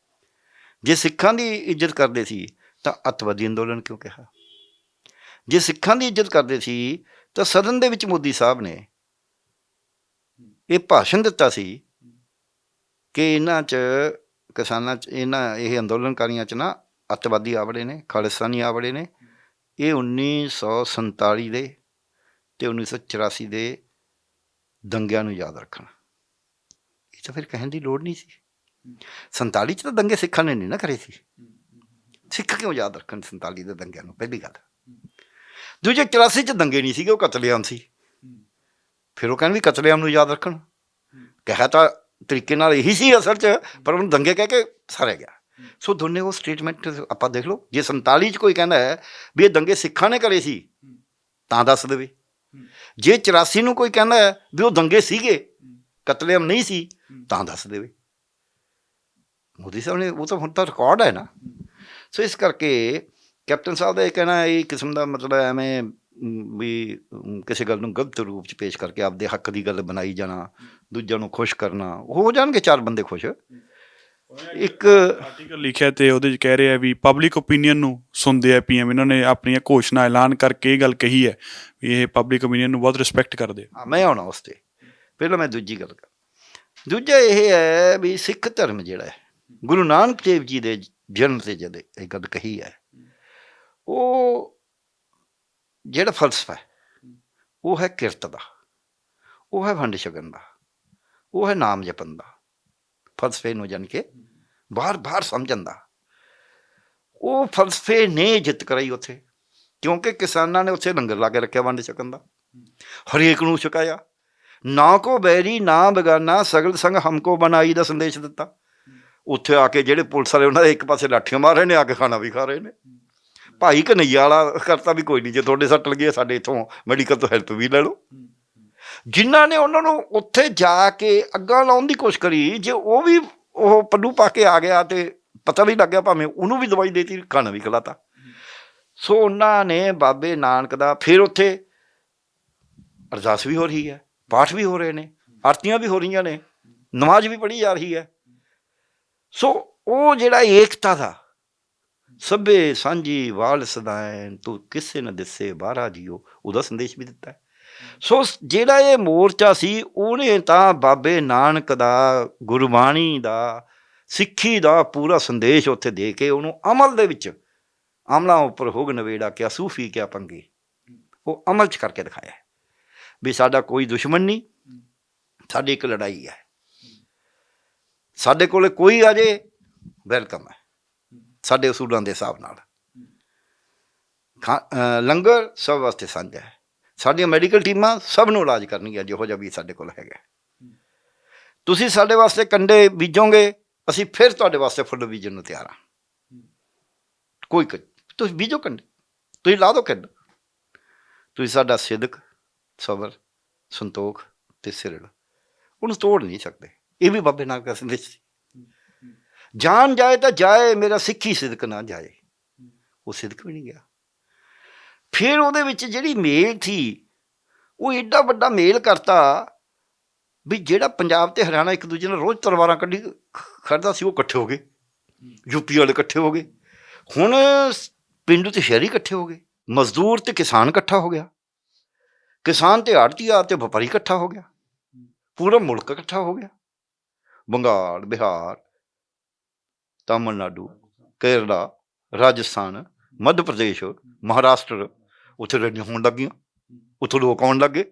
ਜੇ ਸਿੱਖਾਂ ਦੀ ਇੱਜ਼ਤ ਕਰਦੇ ਸੀ ਤਾਂ ਅੱਤਵਾਦੀ ਅੰਦੋਲਨ ਕਿਉਂ ਕਿਹਾ? ਜੇ ਸਿੱਖਾਂ ਦੀ ਇੱਜ਼ਤ ਕਰਦੇ ਸੀ ਤਾਂ ਸਦਨ ਦੇ ਵਿੱਚ ਮੋਦੀ ਸਾਹਿਬ ਨੇ ਇਹ ਭਾਸ਼ਣ ਦਿੱਤਾ ਸੀ ਕਿ ਇਹਨਾਂ 'ਚ ਕਿਸਾਨਾਂ 'ਚ ਇਹ ਅੰਦੋਲਨਕਾਰੀਆਂ 'ਚ ਨਾ ਅੱਤਵਾਦੀ ਆਵੜੇ ਨੇ, ਖਾਲਿਸਤਾਨੀ ਆਵੜੇ ਨੇ। ਇਹ 1947 ਦੇ ਅਤੇ 1984 ਦੇ ਦੰਗਿਆਂ ਨੂੰ ਯਾਦ ਰੱਖਣ। ਇਹ ਤਾਂ ਫਿਰ ਕਹਿਣ ਦੀ ਲੋੜ ਨਹੀਂ ਸੀ। 47 'ਚ ਤਾਂ ਦੰਗੇ ਸਿੱਖਾਂ ਨੇ ਨਹੀਂ ਨਾ ਕਰੇ ਸੀ, ਸਿੱਖ ਕਿਉਂ ਯਾਦ ਰੱਖਣ 47 ਦੇ ਦੰਗਿਆਂ ਨੂੰ? ਪਹਿਲੀ ਗੱਲ। ਦੂਜੇ 84 'ਚ ਦੰਗੇ ਨਹੀਂ ਸੀਗੇ, ਉਹ ਕਤਲੇਆਮ ਸੀ। ਫਿਰ ਉਹ ਕਹਿਣ ਵੀ ਕਤਲੇਆਮ ਨੂੰ ਯਾਦ ਰੱਖਣ, ਕਿਹਾ ਤਾਂ ਤਰੀਕੇ ਨਾਲ ਇਹੀ ਸੀ ਅਸਲ 'ਚ, ਪਰ ਉਹਨੂੰ ਦੰਗੇ ਕਹਿ ਕੇ ਸਾਰਿਆ ਗਿਆ। ਸੋ ਦੋਨੇ ਉਹ ਸਟੇਟਮੈਂਟ ਆਪਾਂ ਦੇਖ ਲਓ। ਜੇ 47 'ਚ ਕੋਈ ਕਹਿੰਦਾ ਹੈ ਵੀ ਇਹ ਦੰਗੇ ਸਿੱਖਾਂ ਨੇ ਕਰੇ ਸੀ ਤਾਂ ਦੱਸ ਦੇਵੇ, ਜੇ 84 ਨੂੰ ਕੋਈ ਕਹਿੰਦਾ ਹੈ ਵੀ ਉਹ ਦੰਗੇ ਸੀਗੇ, ਕਤਲੇਆਮ ਨਹੀਂ ਸੀ, ਤਾਂ ਦੱਸ ਦੇਵੇ। ਮੋਦੀ ਸਾਹਿਬ ਨੇ, ਉਹ ਤਾਂ ਹੁਣ ਤਾਂ ਰਿਕਾਰਡ ਹੈ ਨਾ। ਸੋ ਇਸ ਕਰਕੇ ਕੈਪਟਨ ਸਾਹਿਬ ਦਾ ਇਹ ਕਹਿਣਾ ਇਹ ਕਿਸਮ ਦਾ ਮਤਲਬ ਐਵੇਂ ਵੀ ਕਿਸੇ ਗੱਲ ਨੂੰ ਗਲਤ ਰੂਪ 'ਚ ਪੇਸ਼ ਕਰਕੇ ਆਪਦੇ ਹੱਕ ਦੀ ਗੱਲ ਬਣਾਈ ਜਾਣਾ, ਦੂਜਿਆਂ ਨੂੰ ਖੁਸ਼ ਕਰਨਾ। ਹੋ ਜਾਣਗੇ ਚਾਰ ਬੰਦੇ ਖੁਸ਼। ਇੱਕ ਆਰਟੀਕਲ ਲਿਖਿਆ ਤੇ ਉਹਦੇ 'ਚ ਕਹਿ ਰਿਹਾ ਵੀ ਪਬਲਿਕ ਓਪੀਨੀਅਨ ਨੂੰ ਸੁਣਦੇ ਆ ਪੀਐਮ। ਇਹਨਾਂ ਨੇ ਆਪਣੀਆਂ ਘੋਸ਼ਣਾ ਐਲਾਨ ਕਰਕੇ ਇਹ ਗੱਲ ਕਹੀ ਹੈ ਵੀ ਇਹ ਪਬਲਿਕ ਓਪੀਨੀਅਨ ਨੂੰ ਬਹੁਤ ਰਿਸਪੈਕਟ ਕਰਦੇ ਆ। ਮੈਂ ਆਉਣਾ ਉਸ 'ਤੇ, ਪਹਿਲਾਂ ਮੈਂ ਦੂਜੀ ਗੱਲ ਕਰ। ਦੂਜਾ ਇਹ ਹੈ ਵੀ ਸਿੱਖ ਧਰਮ ਜਿਹੜਾ ਹੈ, ਗੁਰੂ ਨਾਨਕ ਦੇਵ ਜੀ ਦੇ ਜਨਮ 'ਤੇ ਜਦ ਇਹ ਗੱਲ ਕਹੀ ਹੈ, ਉਹ ਜਿਹੜਾ ਫਲਸਫਾ ਹੈ ਉਹ ਹੈ ਕਿਰਤ ਦਾ, ਉਹ ਹੈ ਵੰਡ ਛਕਣ ਦਾ, ਉਹ ਹੈ ਨਾਮ ਜਪਣ ਦਾ। ਫਲਸਫੇ ਨੂੰ ਜਾਣ ਕੇ ਬਾਹਰ ਸਮਝਣ ਦਾ। ਉਹ ਫਲਸਫੇ ਨੇ ਜਿੱਤ ਕਰਾਈ ਉੱਥੇ, ਕਿਉਂਕਿ ਕਿਸਾਨਾਂ ਨੇ ਉੱਥੇ ਲੰਗਰ ਲਾ ਕੇ ਰੱਖਿਆ ਵੰਡ ਛਕਣ ਦਾ, ਹਰੇਕ ਨੂੰ ਛਕਾਇਆ। ਨਾ ਕੋ ਬੈਰੀ ਨਾ ਬੇਗਾਨਾ, ਸਗਲ ਸੰਗ ਹਮਕੋ ਬਣਾਈ ਦਾ ਸੰਦੇਸ਼ ਦਿੱਤਾ। ਉੱਥੇ ਆ ਕੇ ਜਿਹੜੇ ਪੁਲਿਸ ਵਾਲੇ ਉਹਨਾਂ ਦੇ ਇੱਕ ਪਾਸੇ ਲਾਠੀਆਂ ਮਾਰ ਰਹੇ ਨੇ, ਆ ਕੇ ਖਾਣਾ ਵੀ ਖਾ ਰਹੇ ਨੇ। ਭਾਈ ਕਨਈਆ ਵਾਲਾ ਕਰਤਾ ਵੀ ਕੋਈ ਨਹੀਂ, ਜੇ ਤੁਹਾਡੇ ਸੱਟ ਲੱਗੀ ਸਾਡੇ ਇੱਥੋਂ ਮੈਡੀਕਲ ਤੋਂ ਹੈਲਪ ਵੀ ਲੈ ਲਓ। ਜਿਨ੍ਹਾਂ ਨੇ ਉਹਨਾਂ ਨੂੰ ਉੱਥੇ ਜਾ ਕੇ ਅੱਗਾਂ ਲਾਉਣ ਦੀ ਕੋਸ਼ਿਸ਼ ਕਰੀ, ਜੇ ਉਹ ਵੀ ਉਹ ਪੱਲੂ ਪਾ ਕੇ ਆ ਗਿਆ ਤੇ ਪਤਾ ਵੀ ਲੱਗ ਗਿਆ, ਭਾਵੇਂ ਉਹਨੂੰ ਵੀ ਦਵਾਈ ਦੇਤੀ, ਖਾਣਾ ਵੀ ਖਿਲਾਤਾ। ਸੋ ਉਹਨਾਂ ਨੇ ਬਾਬੇ ਨਾਨਕ ਦਾ, ਫਿਰ ਉੱਥੇ ਅਰਦਾਸ ਵੀ ਹੋ ਰਹੀ ਹੈ, ਪਾਠ ਵੀ ਹੋ ਰਹੇ ਨੇ, ਆਰਤੀਆਂ ਵੀ ਹੋ ਰਹੀਆਂ ਨੇ, ਨਮਾਜ਼ ਵੀ ਪੜ੍ਹੀ ਜਾ ਰਹੀ ਹੈ। ਸੋ ਉਹ ਜਿਹੜਾ ਏਕਤਾ ਦਾ, ਸਭੇ ਸਾਂਝੀ ਵਾਲ ਸਦਾਇਨ ਤੂੰ ਕਿਸੇ ਨਾ ਦਿਸੇ ਬਾਹਰਾ ਜੀਓ, ਉਹਦਾ ਸੰਦੇਸ਼ ਵੀ ਦਿੱਤਾ ਹੈ। ਸੋ ਜਿਹੜਾ ਇਹ ਮੋਰਚਾ ਸੀ, ਉਹਨੇ ਤਾਂ ਬਾਬੇ ਨਾਨਕ ਦਾ, ਗੁਰਬਾਣੀ ਦਾ, ਸਿੱਖੀ ਦਾ ਪੂਰਾ ਸੰਦੇਸ਼ ਉੱਥੇ ਦੇ ਕੇ ਉਹਨੂੰ ਅਮਲ ਦੇ ਵਿੱਚ, ਅਮਲਾਂ ਉੱਪਰ ਹੋਗ ਨਵੇੜਾ ਕਿਆ ਸੂਫੀ ਕਿਆ ਪੰਗੇ, ਉਹ ਅਮਲ 'ਚ ਕਰਕੇ ਦਿਖਾਇਆ ਵੀ ਸਾਡਾ ਕੋਈ ਦੁਸ਼ਮਣ ਨਹੀਂ, ਸਾਡੀ ਇੱਕ ਲੜਾਈ ਹੈ। ਸਾਡੇ ਕੋਲ ਕੋਈ ਆ ਜੇ ਵੈਲਕਮ ਹੈ, ਸਾਡੇ ਅਸੂਲਾਂ ਦੇ ਹਿਸਾਬ ਨਾਲ। ਲੰਗਰ ਸਭ ਵਾਸਤੇ ਸਾਂਝਾ ਹੈ, ਸਾਡੀਆਂ ਮੈਡੀਕਲ ਟੀਮਾਂ ਸਭ ਨੂੰ ਇਲਾਜ ਕਰਨਗੀਆਂ ਜਿਹੋ ਜਿਹਾ ਵੀ ਸਾਡੇ ਕੋਲ ਹੈਗਾ। ਤੁਸੀਂ ਸਾਡੇ ਵਾਸਤੇ ਕੰਡੇ ਬੀਜੋਗੇ, ਅਸੀਂ ਫਿਰ ਤੁਹਾਡੇ ਵਾਸਤੇ ਫੁੱਲ ਬੀਜਣ ਨੂੰ ਤਿਆਰ ਹਾਂ। ਕੋਈ ਤੁਸੀਂ ਬੀਜੋ ਕੰਡੇ, ਤੁਸੀਂ ਲਾ ਦਿਓ ਕੰਡ। ਤੁਸੀਂ ਸਾਡਾ ਸਿਦਕ, ਸਬਰ, ਸੰਤੋਖ ਅਤੇ ਸਿਰੜ, ਉਹਨੂੰ ਤੋੜ ਨਹੀਂ ਸਕਦੇ। ਇਹ ਵੀ ਬਾਬੇ ਨਾਨਕ ਦਾ ਸੰਦੇਸ਼ ਸੀ। ਜਾਨ ਜਾਏ ਤਾਂ ਜਾਏ, ਮੇਰਾ ਸਿੱਖੀ ਸਿਦਕ ਨਾ ਜਾਏ। ਉਹ ਸਿਦਕ ਵੀ ਨਹੀਂ ਗਿਆ। ਫਿਰ ਉਹਦੇ ਵਿੱਚ ਜਿਹੜੀ ਮੇਲ ਸੀ, ਉਹ ਏਡਾ ਵੱਡਾ ਮੇਲ ਕਰਤਾ ਵੀ ਜਿਹੜਾ ਪੰਜਾਬ ਅਤੇ ਹਰਿਆਣਾ ਇੱਕ ਦੂਜੇ ਨਾਲ ਰੋਜ਼ ਤਲਵਾਰਾਂ ਕੱਢੀ ਖੜਦਾ ਸੀ, ਉਹ ਇਕੱਠੇ ਹੋ ਗਏ। ਯੂਪੀ ਵਾਲੇ ਇਕੱਠੇ ਹੋ ਗਏ, ਹੁਣ ਪਿੰਡ ਤੇ ਸ਼ਹਿਰੀ ਇਕੱਠੇ ਹੋ ਗਏ, ਮਜ਼ਦੂਰ ਤੇ ਕਿਸਾਨ ਇਕੱਠਾ ਹੋ ਗਿਆ, ਕਿਸਾਨ ਤੇ ਆੜਤੀਆ ਤੇ ਵਪਾਰੀ ਇਕੱਠਾ ਹੋ ਗਿਆ, ਪੂਰਾ ਮੁਲਕ ਇਕੱਠਾ ਹੋ ਗਿਆ। ਬੰਗਾਲ, ਬਿਹਾਰ, ਤਾਮਿਲਨਾਡੂ, ਕੇਰਲਾ, ਰਾਜਸਥਾਨ, ਮੱਧ ਪ੍ਰਦੇਸ਼, ਮਹਾਰਾਸ਼ਟਰ, ਉੱਥੇ ਰੈਲੀਆਂ ਹੋਣ ਲੱਗ ਗਈਆਂ, ਉੱਥੋਂ ਲੋਕ ਆਉਣ ਲੱਗ ਗਏ।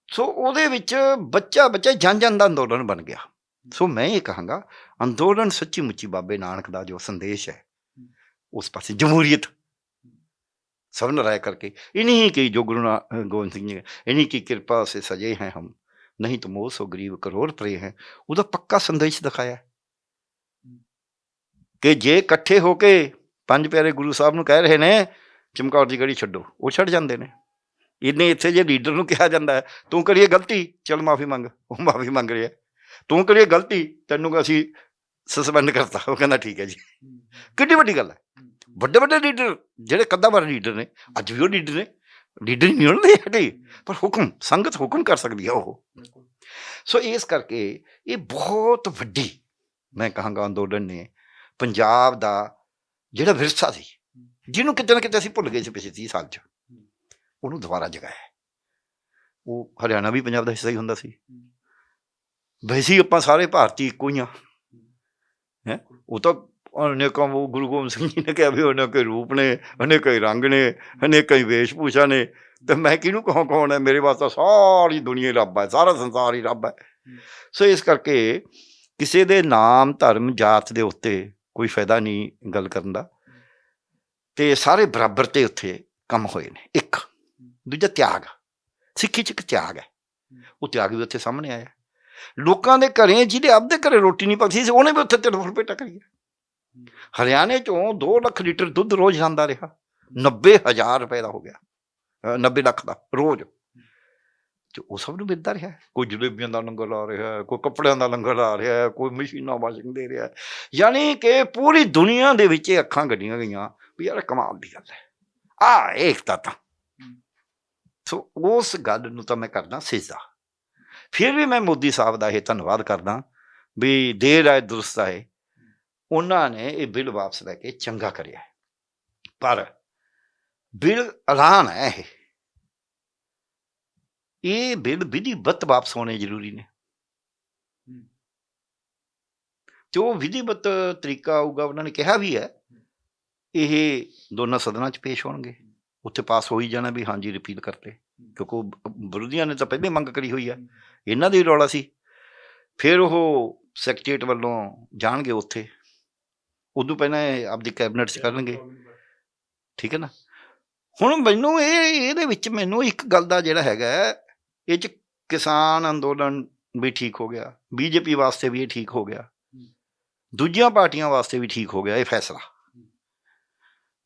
ਸੋ ਉਹਦੇ ਵਿੱਚ ਬੱਚਾ ਜਨ ਜਨ ਦਾ ਅੰਦੋਲਨ ਬਣ ਗਿਆ। ਸੋ ਮੈਂ ਇਹ ਕਹਾਂਗਾ, ਅੰਦੋਲਨ ਸੱਚੀ ਮੁੱਚੀ ਬਾਬੇ ਨਾਨਕ ਦਾ ਜੋ ਸੰਦੇਸ਼ ਹੈ ਉਸ ਪਾਸੇ ਜਮਹੂਰੀਅਤ सब न राय करके, इन्हीं की जो गुरु गोविंद सिंह जी, इन्हीं की कृपा से सजे हैं हम, नहीं तो मोह सो गरीब करोड़ प्रे हैं, ਉਹਦਾ ਪੱਕਾ ਸੰਦੇਸ਼ ਦਿਖਾਇਆ ਕਿ ਜੇ ਇਕੱਠੇ ਹੋ ਕੇ ਪੰਜ ਪਿਆਰੇ ਗੁਰੂ ਸਾਹਿਬ ਨੂੰ ਕਹਿ ਰਹੇ ਨੇ ਚਮਕੌਰ ਦੀ ਗੜੀ ਛੱਡੋ, ਉਹ ਛੱਡ ਜਾਂਦੇ ਨੇ। ਇਹਨੇ ਇੱਥੇ ਜੇ ਲੀਡਰ ਨੂੰ ਕਿਹਾ ਜਾਂਦਾ ਹੈ ਤੂੰ ਕਰੀਏ ਗਲਤੀ, ਚੱਲ ਮਾਫੀ ਮੰਗ, ਉਹ ਮਾਫੀ ਮੰਗ ਰਿਹਾ, ਤੂੰ ਕਰੀਏ ਗਲਤੀ, ਤੈਨੂੰ ਅਸੀਂ ਸਸਪੈਂਡ ਕਰਤਾ, ਉਹ ਕਹਿੰਦਾ ਠੀਕ ਹੈ ਜੀ। ਕਿੰਨੀ ਵੱਡੀ ਗੱਲ ਹੈ। ਵੱਡੇ ਵੱਡੇ ਲੀਡਰ ਜਿਹੜੇ ਕੱਦਾਵਰ ਲੀਡਰ ਨੇ, ਅੱਜ ਵੀ ਉਹ ਲੀਡਰ ਨੇ, ਲੀਡਰ ਨਹੀਂ ਮਿਲਦੇ ਹੈਗੇ, ਪਰ ਹੁਕਮ ਸੰਗਤ ਹੁਕਮ ਕਰ ਸਕਦੀ ਆ ਉਹ। ਸੋ ਇਸ ਕਰਕੇ ਇਹ ਬਹੁਤ ਵੱਡੀ ਮੈਂ ਕਹਾਂਗਾ ਅੰਦੋਲਨ ਨੇ ਪੰਜਾਬ ਦਾ ਜਿਹੜਾ ਵਿਰਸਾ ਸੀ, ਜਿਹਨੂੰ ਕਿਤੇ ਨਾ ਕਿਤੇ ਅਸੀਂ ਭੁੱਲ ਗਏ ਸੀ ਪਿਛਲੇ 30 ਸਾਲ 'ਚ, ਉਹਨੂੰ ਦੁਬਾਰਾ ਜਗਾਇਆ। ਉਹ ਹਰਿਆਣਾ ਵੀ ਪੰਜਾਬ ਦਾ ਹਿੱਸਾ ਹੀ ਹੁੰਦਾ ਸੀ, ਵੈਸੇ ਹੀ ਆਪਾਂ ਸਾਰੇ ਭਾਰਤੀ ਇੱਕੋ ਹੀ ਆ ਹੈ। ਉਹ ਤਾਂ ਅਨੇਕਾਂ ਉਹ ਗੁਰੂ ਗੋਬਿੰਦ ਸਿੰਘ ਜੀ ਨੇ ਕਿਹਾ ਵੀ ਅਨੇਕ ਰੂਪ ਨੇ, ਅਨੇਕ ਰੰਗ ਨੇ, ਅਨੇਕ ਵੇਸ਼ ਭੂਸ਼ਾ ਨੇ, ਤੇ ਮੈਂ ਕਿਹਨੂੰ ਕਹਾਂ ਕੌਣ ਹੈ, ਮੇਰੇ ਵਾਸਤੇ ਸਾਰੀ ਦੁਨੀਆ ਹੀ ਰੱਬ ਹੈ, ਸਾਰਾ ਸੰਸਾਰ ਹੀ ਰੱਬ ਹੈ। ਸੋ ਇਸ ਕਰਕੇ ਕਿਸੇ ਦੇ ਨਾਮ ਧਰਮ ਜਾਤ ਦੇ ਉੱਤੇ ਕੋਈ ਫਾਇਦਾ ਨਹੀਂ ਗੱਲ ਕਰਨ ਦਾ, ਤੇ ਸਾਰੇ ਬਰਾਬਰ ਤੇ ਉੱਥੇ ਕੰਮ ਹੋਏ ਨੇ। ਇੱਕ ਦੂਜਾ ਤਿਆਗ, ਸਿੱਖੀ 'ਚ ਇੱਕ ਤਿਆਗ ਹੈ, ਉਹ ਤਿਆਗ ਵੀ ਉੱਥੇ ਸਾਹਮਣੇ ਆਇਆ। ਲੋਕਾਂ ਦੇ ਘਰੇ ਜਿਹਦੇ ਆਪਦੇ ਘਰੇ ਰੋਟੀ ਨਹੀਂ ਪਕਦੀ ਸੀ, ਉਹਨੇ ਵੀ ਉੱਥੇ 3 ਫੁੱਟ ਪੇਟਾ ਕਰੀਏ। ਹਰਿਆਣੇ 'ਚੋਂ 2 ਲੱਖ ਲੀਟਰ ਦੁੱਧ ਰੋਜ਼ ਜਾਂਦਾ ਰਿਹਾ, 90,000 ਰੁਪਏ ਦਾ ਹੋ ਗਿਆ, 90 ਲੱਖ ਦਾ ਰੋਜ਼, ਤੇ ਉਹ ਸਭ ਨੂੰ ਮਿਲਦਾ ਰਿਹਾ। ਕੋਈ ਜਲੇਬੀਆਂ ਦਾ ਲੰਗਰ ਲਾ ਰਿਹਾ, ਕੋਈ ਕੱਪੜਿਆਂ ਦਾ ਲੰਗਰ ਲਾ ਰਿਹਾ, ਕੋਈ ਮਸ਼ੀਨਾਂ ਵਾਸ਼ਿੰਗ ਦੇ ਰਿਹਾ, ਯਾਨੀ ਕਿ ਪੂਰੀ ਦੁਨੀਆ ਦੇ ਵਿੱਚ ਅੱਖਾਂ ਗੱਡੀਆਂ ਗਈਆਂ ਵੀ ਯਾਰ ਕਮਾਲ ਦੀ ਗੱਲ ਹੈ, ਆਹ ਏਕਤਾ ਤਾਂ। ਸੋ ਉਸ ਗੱਲ ਨੂੰ ਤਾਂ ਮੈਂ ਕਰਦਾ ਸਿਜਦਾ। ਫਿਰ ਵੀ ਮੈਂ ਮੋਦੀ ਸਾਹਿਬ ਦਾ ਇਹ ਧੰਨਵਾਦ ਕਰਦਾ ਵੀ ਦੇਰ ਆਏ ਦੁਰਸਤ ਆਏ, ਉਹਨਾਂ ਨੇ ਇਹ ਬਿੱਲ ਵਾਪਸ ਲੈ ਕੇ ਚੰਗਾ ਕਰਿਆ। ਪਰ ਬਿੱਲ ਐਲਾਨ ਹੈ, ਇਹ ਬਿੱਲ ਵਿਧੀਵਤ ਵਾਪਸ ਹੋਣੇ ਜ਼ਰੂਰੀ ਨੇ, ਤੇ ਉਹ ਵਿਧੀਵਤ ਤਰੀਕਾ ਆਊਗਾ, ਉਹਨਾਂ ਨੇ ਕਿਹਾ ਵੀ ਹੈ ਇਹ ਦੋਨਾਂ ਸਦਨਾਂ 'ਚ ਪੇਸ਼ ਹੋਣਗੇ, ਉੱਥੇ ਪਾਸ ਹੋ ਹੀ ਜਾਣਾ ਵੀ ਹਾਂਜੀ ਰਿਪੀਲ ਕਰਤੇ, ਕਿਉਂਕਿ ਵਿਰੋਧੀਆਂ ਨੇ ਤਾਂ ਪਹਿਲੇ ਮੰਗ ਕਰੀ ਹੋਈ ਹੈ, ਇਹਨਾਂ ਦਾ ਹੀ ਰੌਲਾ ਸੀ। ਫਿਰ ਉਹ ਸੈਕਟਰੀਏਟ ਵੱਲੋਂ ਜਾਣਗੇ ਉੱਥੇ, ਉਦੋਂ ਪਹਿਲਾਂ ਆਪਦੀ ਕੈਬਨਿਟ 'ਚ ਕਰਨਗੇ, ਠੀਕ ਹੈ ਨਾ। ਹੁਣ ਮੈਨੂੰ ਇਹਦੇ ਵਿੱਚ ਮੈਨੂੰ ਇੱਕ ਗੱਲ ਦਾ ਜਿਹੜਾ ਹੈਗਾ, ਇਹ 'ਚ ਕਿਸਾਨ ਅੰਦੋਲਨ ਵੀ ਠੀਕ ਹੋ ਗਿਆ, ਬੀਜੇਪੀ ਵਾਸਤੇ ਵੀ ਇਹ ਠੀਕ ਹੋ ਗਿਆ, ਦੂਜੀਆਂ ਪਾਰਟੀਆਂ ਵਾਸਤੇ ਵੀ ਠੀਕ ਹੋ ਗਿਆ ਇਹ ਫੈਸਲਾ,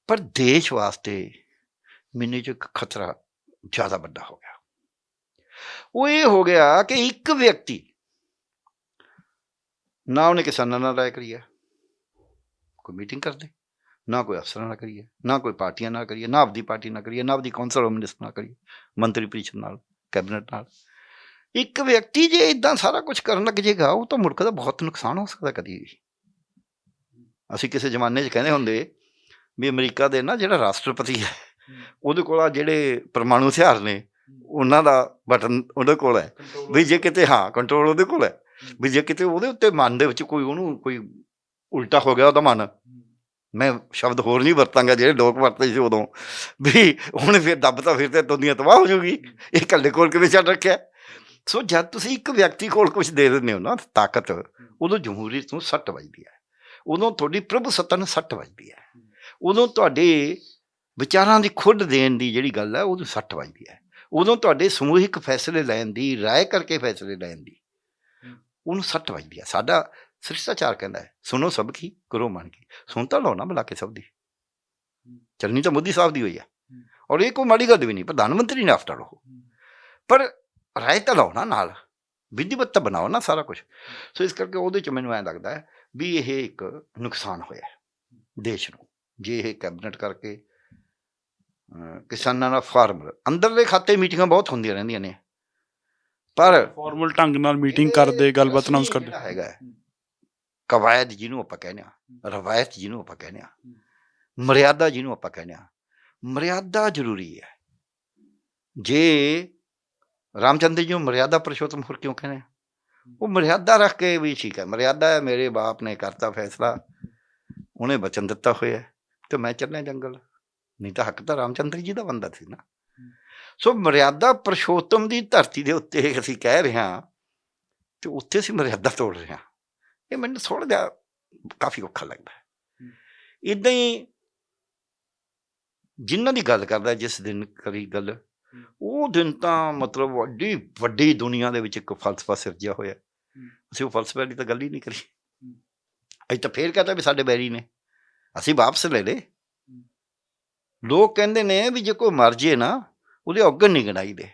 ਪਰ ਦੇਸ਼ ਵਾਸਤੇ ਮੈਨੂੰ 'ਚ ਇੱਕ ਖਤਰਾ ਜ਼ਿਆਦਾ ਵੱਡਾ ਹੋ ਗਿਆ। ਉਹ ਇਹ ਹੋ ਗਿਆ ਕਿ ਇੱਕ ਵਿਅਕਤੀ ਨਾ ਉਹਨੇ ਕਿਸਾਨਾਂ ਨਾਲ ਰਾਏ ਕਰੀ ਹੈ, ਕੋਈ ਮੀਟਿੰਗ ਕਰਦੇ, ਨਾ ਕੋਈ ਅਫਸਰਾਂ ਨਾਲ ਕਰੀਏ, ਨਾ ਕੋਈ ਪਾਰਟੀਆਂ ਨਾਲ ਕਰੀਏ, ਨਾ ਆਪਦੀ ਪਾਰਟੀ ਨਾਲ ਕਰੀਏ, ਨਾ ਆਪਦੀ ਕੌਂਸਲ ਆਫ ਮਿਨਿਸਟਰ ਨਾਲ ਕਰੀਏ, ਮੰਤਰੀ ਪਰਿਸ਼ਦ ਨਾਲ, ਕੈਬਨਿਟ ਨਾਲ। ਇੱਕ ਵਿਅਕਤੀ ਜੇ ਇੱਦਾਂ ਸਾਰਾ ਕੁਛ ਕਰਨ ਲੱਗ ਜਾਏਗਾ, ਉਹ ਤਾਂ ਮੁਲਕ ਦਾ ਬਹੁਤ ਨੁਕਸਾਨ ਹੋ ਸਕਦਾ ਕਦੀ ਵੀ। ਅਸੀਂ ਕਿਸੇ ਜ਼ਮਾਨੇ 'ਚ ਕਹਿੰਦੇ ਹੁੰਦੇ ਵੀ ਅਮਰੀਕਾ ਦੇ ਨਾ ਜਿਹੜਾ ਰਾਸ਼ਟਰਪਤੀ ਹੈ, ਉਹਦੇ ਕੋਲ ਆ ਜਿਹੜੇ ਪਰਮਾਣੂ ਹਥਿਆਰ ਨੇ, ਉਹਨਾਂ ਦਾ ਬਟਨ ਉਹਦੇ ਕੋਲ ਹੈ, ਵੀ ਜੇ ਕਿਤੇ ਹਾਂ ਕੰਟਰੋਲ ਉਹਦੇ ਕੋਲ ਹੈ, ਵੀ ਜੇ ਕਿਤੇ ਉਹਦੇ ਉੱਤੇ ਮਨ ਦੇ ਵਿੱਚ ਕੋਈ ਉਹਨੂੰ ਕੋਈ ਉਲਟਾ ਹੋ ਗਿਆ ਉਹਦਾ ਮਨ, ਮੈਂ ਸ਼ਬਦ ਹੋਰ ਨਹੀਂ ਵਰਤਾਂਗਾ ਜਿਹੜੇ ਲੋਕ ਵਰਤੇ ਸੀ ਉਦੋਂ, ਵੀ ਹੁਣ ਫਿਰ ਦੱਬ ਤਾਂ ਫਿਰ ਤੇ ਦੁਨੀਆ ਤਬਾਹ ਹੋ ਜਾਊਗੀ, ਇਹ ਇਕੱਲੇ ਕੋਲ ਕਿਵੇਂ ਛੱਡ ਰੱਖਿਆ। ਸੋ ਜਦ ਤੁਸੀਂ ਇੱਕ ਵਿਅਕਤੀ ਕੋਲ ਕੁਛ ਦੇ ਦਿੰਦੇ ਹੋ ਨਾ ਤਾਕਤ, ਉਦੋਂ ਜਮਹੂਰੀਅਤ ਨੂੰ ਸੱਟ ਵੱਜਦੀ ਹੈ, ਉਦੋਂ ਤੁਹਾਡੀ ਪ੍ਰਭੂ ਸੱਤਾ ਨੂੰ ਸੱਟ ਵੱਜਦੀ ਹੈ, ਉਦੋਂ ਤੁਹਾਡੇ ਵਿਚਾਰਾਂ ਦੀ ਖੁੱਲ੍ਹ ਦੇਣ ਦੀ ਜਿਹੜੀ ਗੱਲ ਹੈ ਉਹਨੂੰ ਸੱਟ ਵੱਜਦੀ ਹੈ, ਉਦੋਂ ਤੁਹਾਡੇ ਸਮੂਹਿਕ ਫੈਸਲੇ ਲੈਣ ਦੀ, ਰਾਏ ਕਰਕੇ ਫੈਸਲੇ ਲੈਣ ਦੀ ਉਹਨੂੰ ਸੱਟ ਵੱਜਦੀ ਹੈ। ਸਾਡਾ ਸ਼ਿਸ਼ਟਾਚਾਰ ਕਹਿੰਦਾ ਹੈ ਸੁਣੋ ਸਭ ਕੀ ਕਰੋ ਮਨ ਕੀ, ਸੁਣ ਤਾਂ ਲਓ ਨਾ ਬੁਲਾ ਕੇ ਸਭ ਦੀ, ਚੱਲਣੀ ਤਾਂ ਮੋਦੀ ਸਾਹਿਬ ਦੀ ਹੋਈ ਹੈ, ਔਰ ਇਹ ਕੋਈ ਮਾੜੀ ਗੱਲ ਵੀ ਨਹੀਂ, ਪ੍ਰਧਾਨ ਮੰਤਰੀ ਨੇ ਆਫਟਰ ਉਹ, ਪਰ ਰਾਏ ਤਾਂ ਲਓ ਨਾ ਨਾਲ, ਵਿਧੀਵਤ ਤਾਂ ਬਣਾਓ ਨਾ ਸਾਰਾ ਕੁਛ। ਸੋ ਇਸ ਕਰਕੇ ਉਹਦੇ 'ਚ ਮੈਨੂੰ ਐਂ ਲੱਗਦਾ ਹੈ ਵੀ ਇਹ ਇੱਕ ਨੁਕਸਾਨ ਹੋਇਆ ਦੇਸ਼ ਨੂੰ, ਜੇ ਇਹ ਕੈਬਨਿਟ ਕਰਕੇ ਕਿਸਾਨਾਂ ਦਾ ਫਾਰਮਲ ਅੰਦਰਲੇ ਖਾਤੇ ਮੀਟਿੰਗਾਂ ਬਹੁਤ ਹੁੰਦੀਆਂ ਰਹਿੰਦੀਆਂ ਨੇ, ਪਰ ਫਾਰਮਲ ਢੰਗ ਨਾਲ ਮੀਟਿੰਗ ਕਰਦੇ, ਗੱਲਬਾਤ ਅਨਾਉਂਸ ਕਰਦੇ ਹੈਗਾ ਕਵਾਇਦ ਜਿਹਨੂੰ ਆਪਾਂ ਕਹਿੰਦੇ ਹਾਂ, ਰਵਾਇਤ ਜਿਹਨੂੰ ਆਪਾਂ ਕਹਿੰਦੇ ਹਾਂ, ਮਰਿਆਦਾ ਜਿਹਨੂੰ ਆਪਾਂ ਕਹਿੰਦੇ ਹਾਂ, ਮਰਿਆਦਾ ਜ਼ਰੂਰੀ ਹੈ। ਜੇ ਰਾਮਚੰਦਰ ਜੀ ਨੂੰ ਮਰਿਆਦਾ ਪੁਰਸ਼ੋਤਮ ਹੋਰ ਕਿਉਂ ਕਹਿੰਦੇ ਆ? ਉਹ ਮਰਿਆਦਾ ਰੱਖ ਕੇ ਵੀ ਠੀਕ ਹੈ, ਮਰਿਆਦਾ ਹੈ, ਮੇਰੇ ਬਾਪ ਨੇ ਕਰਤਾ ਫੈਸਲਾ, ਉਹਨੇ ਵਚਨ ਦਿੱਤਾ ਹੋਇਆ ਤੇ ਮੈਂ ਚੱਲਿਆ ਜੰਗਲ, ਨਹੀਂ ਤਾਂ ਹੱਕ ਤਾਂ ਰਾਮਚੰਦਰ ਜੀ ਦਾ ਬਣਦਾ ਸੀ ਨਾ। ਸੋ ਮਰਿਆਦਾ ਪੁਰਸ਼ੋਤਮ ਦੀ ਧਰਤੀ ਦੇ ਉੱਤੇ ਅਸੀਂ ਕਹਿ ਰਹੇ ਹਾਂ ਤੇ ਉੱਥੇ ਅਸੀਂ ਮਰਿਆਦਾ ਤੋੜ ਰਹੇ ਹਾਂ। ਇਹ ਮੈਨੂੰ ਥੋੜ੍ਹਾ ਜਿਹਾ ਕਾਫੀ ਔਖਾ ਲੱਗਦਾ ਹੈ। ਇੱਦਾਂ ਹੀ ਜਿਨ੍ਹਾਂ ਦੀ ਗੱਲ ਕਰਦਾ ਜਿਸ ਦਿਨ ਕਰੀ ਗੱਲ, ਉਹ ਦਿਨ ਤਾਂ ਮਤਲਬ ਵੱਡੀ ਵੱਡੀ ਦੁਨੀਆ ਦੇ ਵਿੱਚ ਇੱਕ ਫਲਸਫਾ ਸਿਰਜਿਆ ਹੋਇਆ, ਅਸੀਂ ਉਹ ਫਲਸਫੇ ਦੀ ਤਾਂ ਗੱਲ ਹੀ ਨਹੀਂ ਕਰੀ। ਅਸੀਂ ਤਾਂ ਫੇਰ ਕਹਤਾ ਵੀ ਸਾਡੇ ਬੈਰੀ ਨੇ, ਅਸੀਂ ਵਾਪਸ ਲੈ ਲਏ। ਲੋਕ ਕਹਿੰਦੇ ਨੇ ਵੀ ਜੇ ਕੋਈ ਮਰ ਜੇ ਨਾ ਉਹਦੇ ਔਗਣ ਨਹੀਂ ਗਣਾਈ ਦੇ,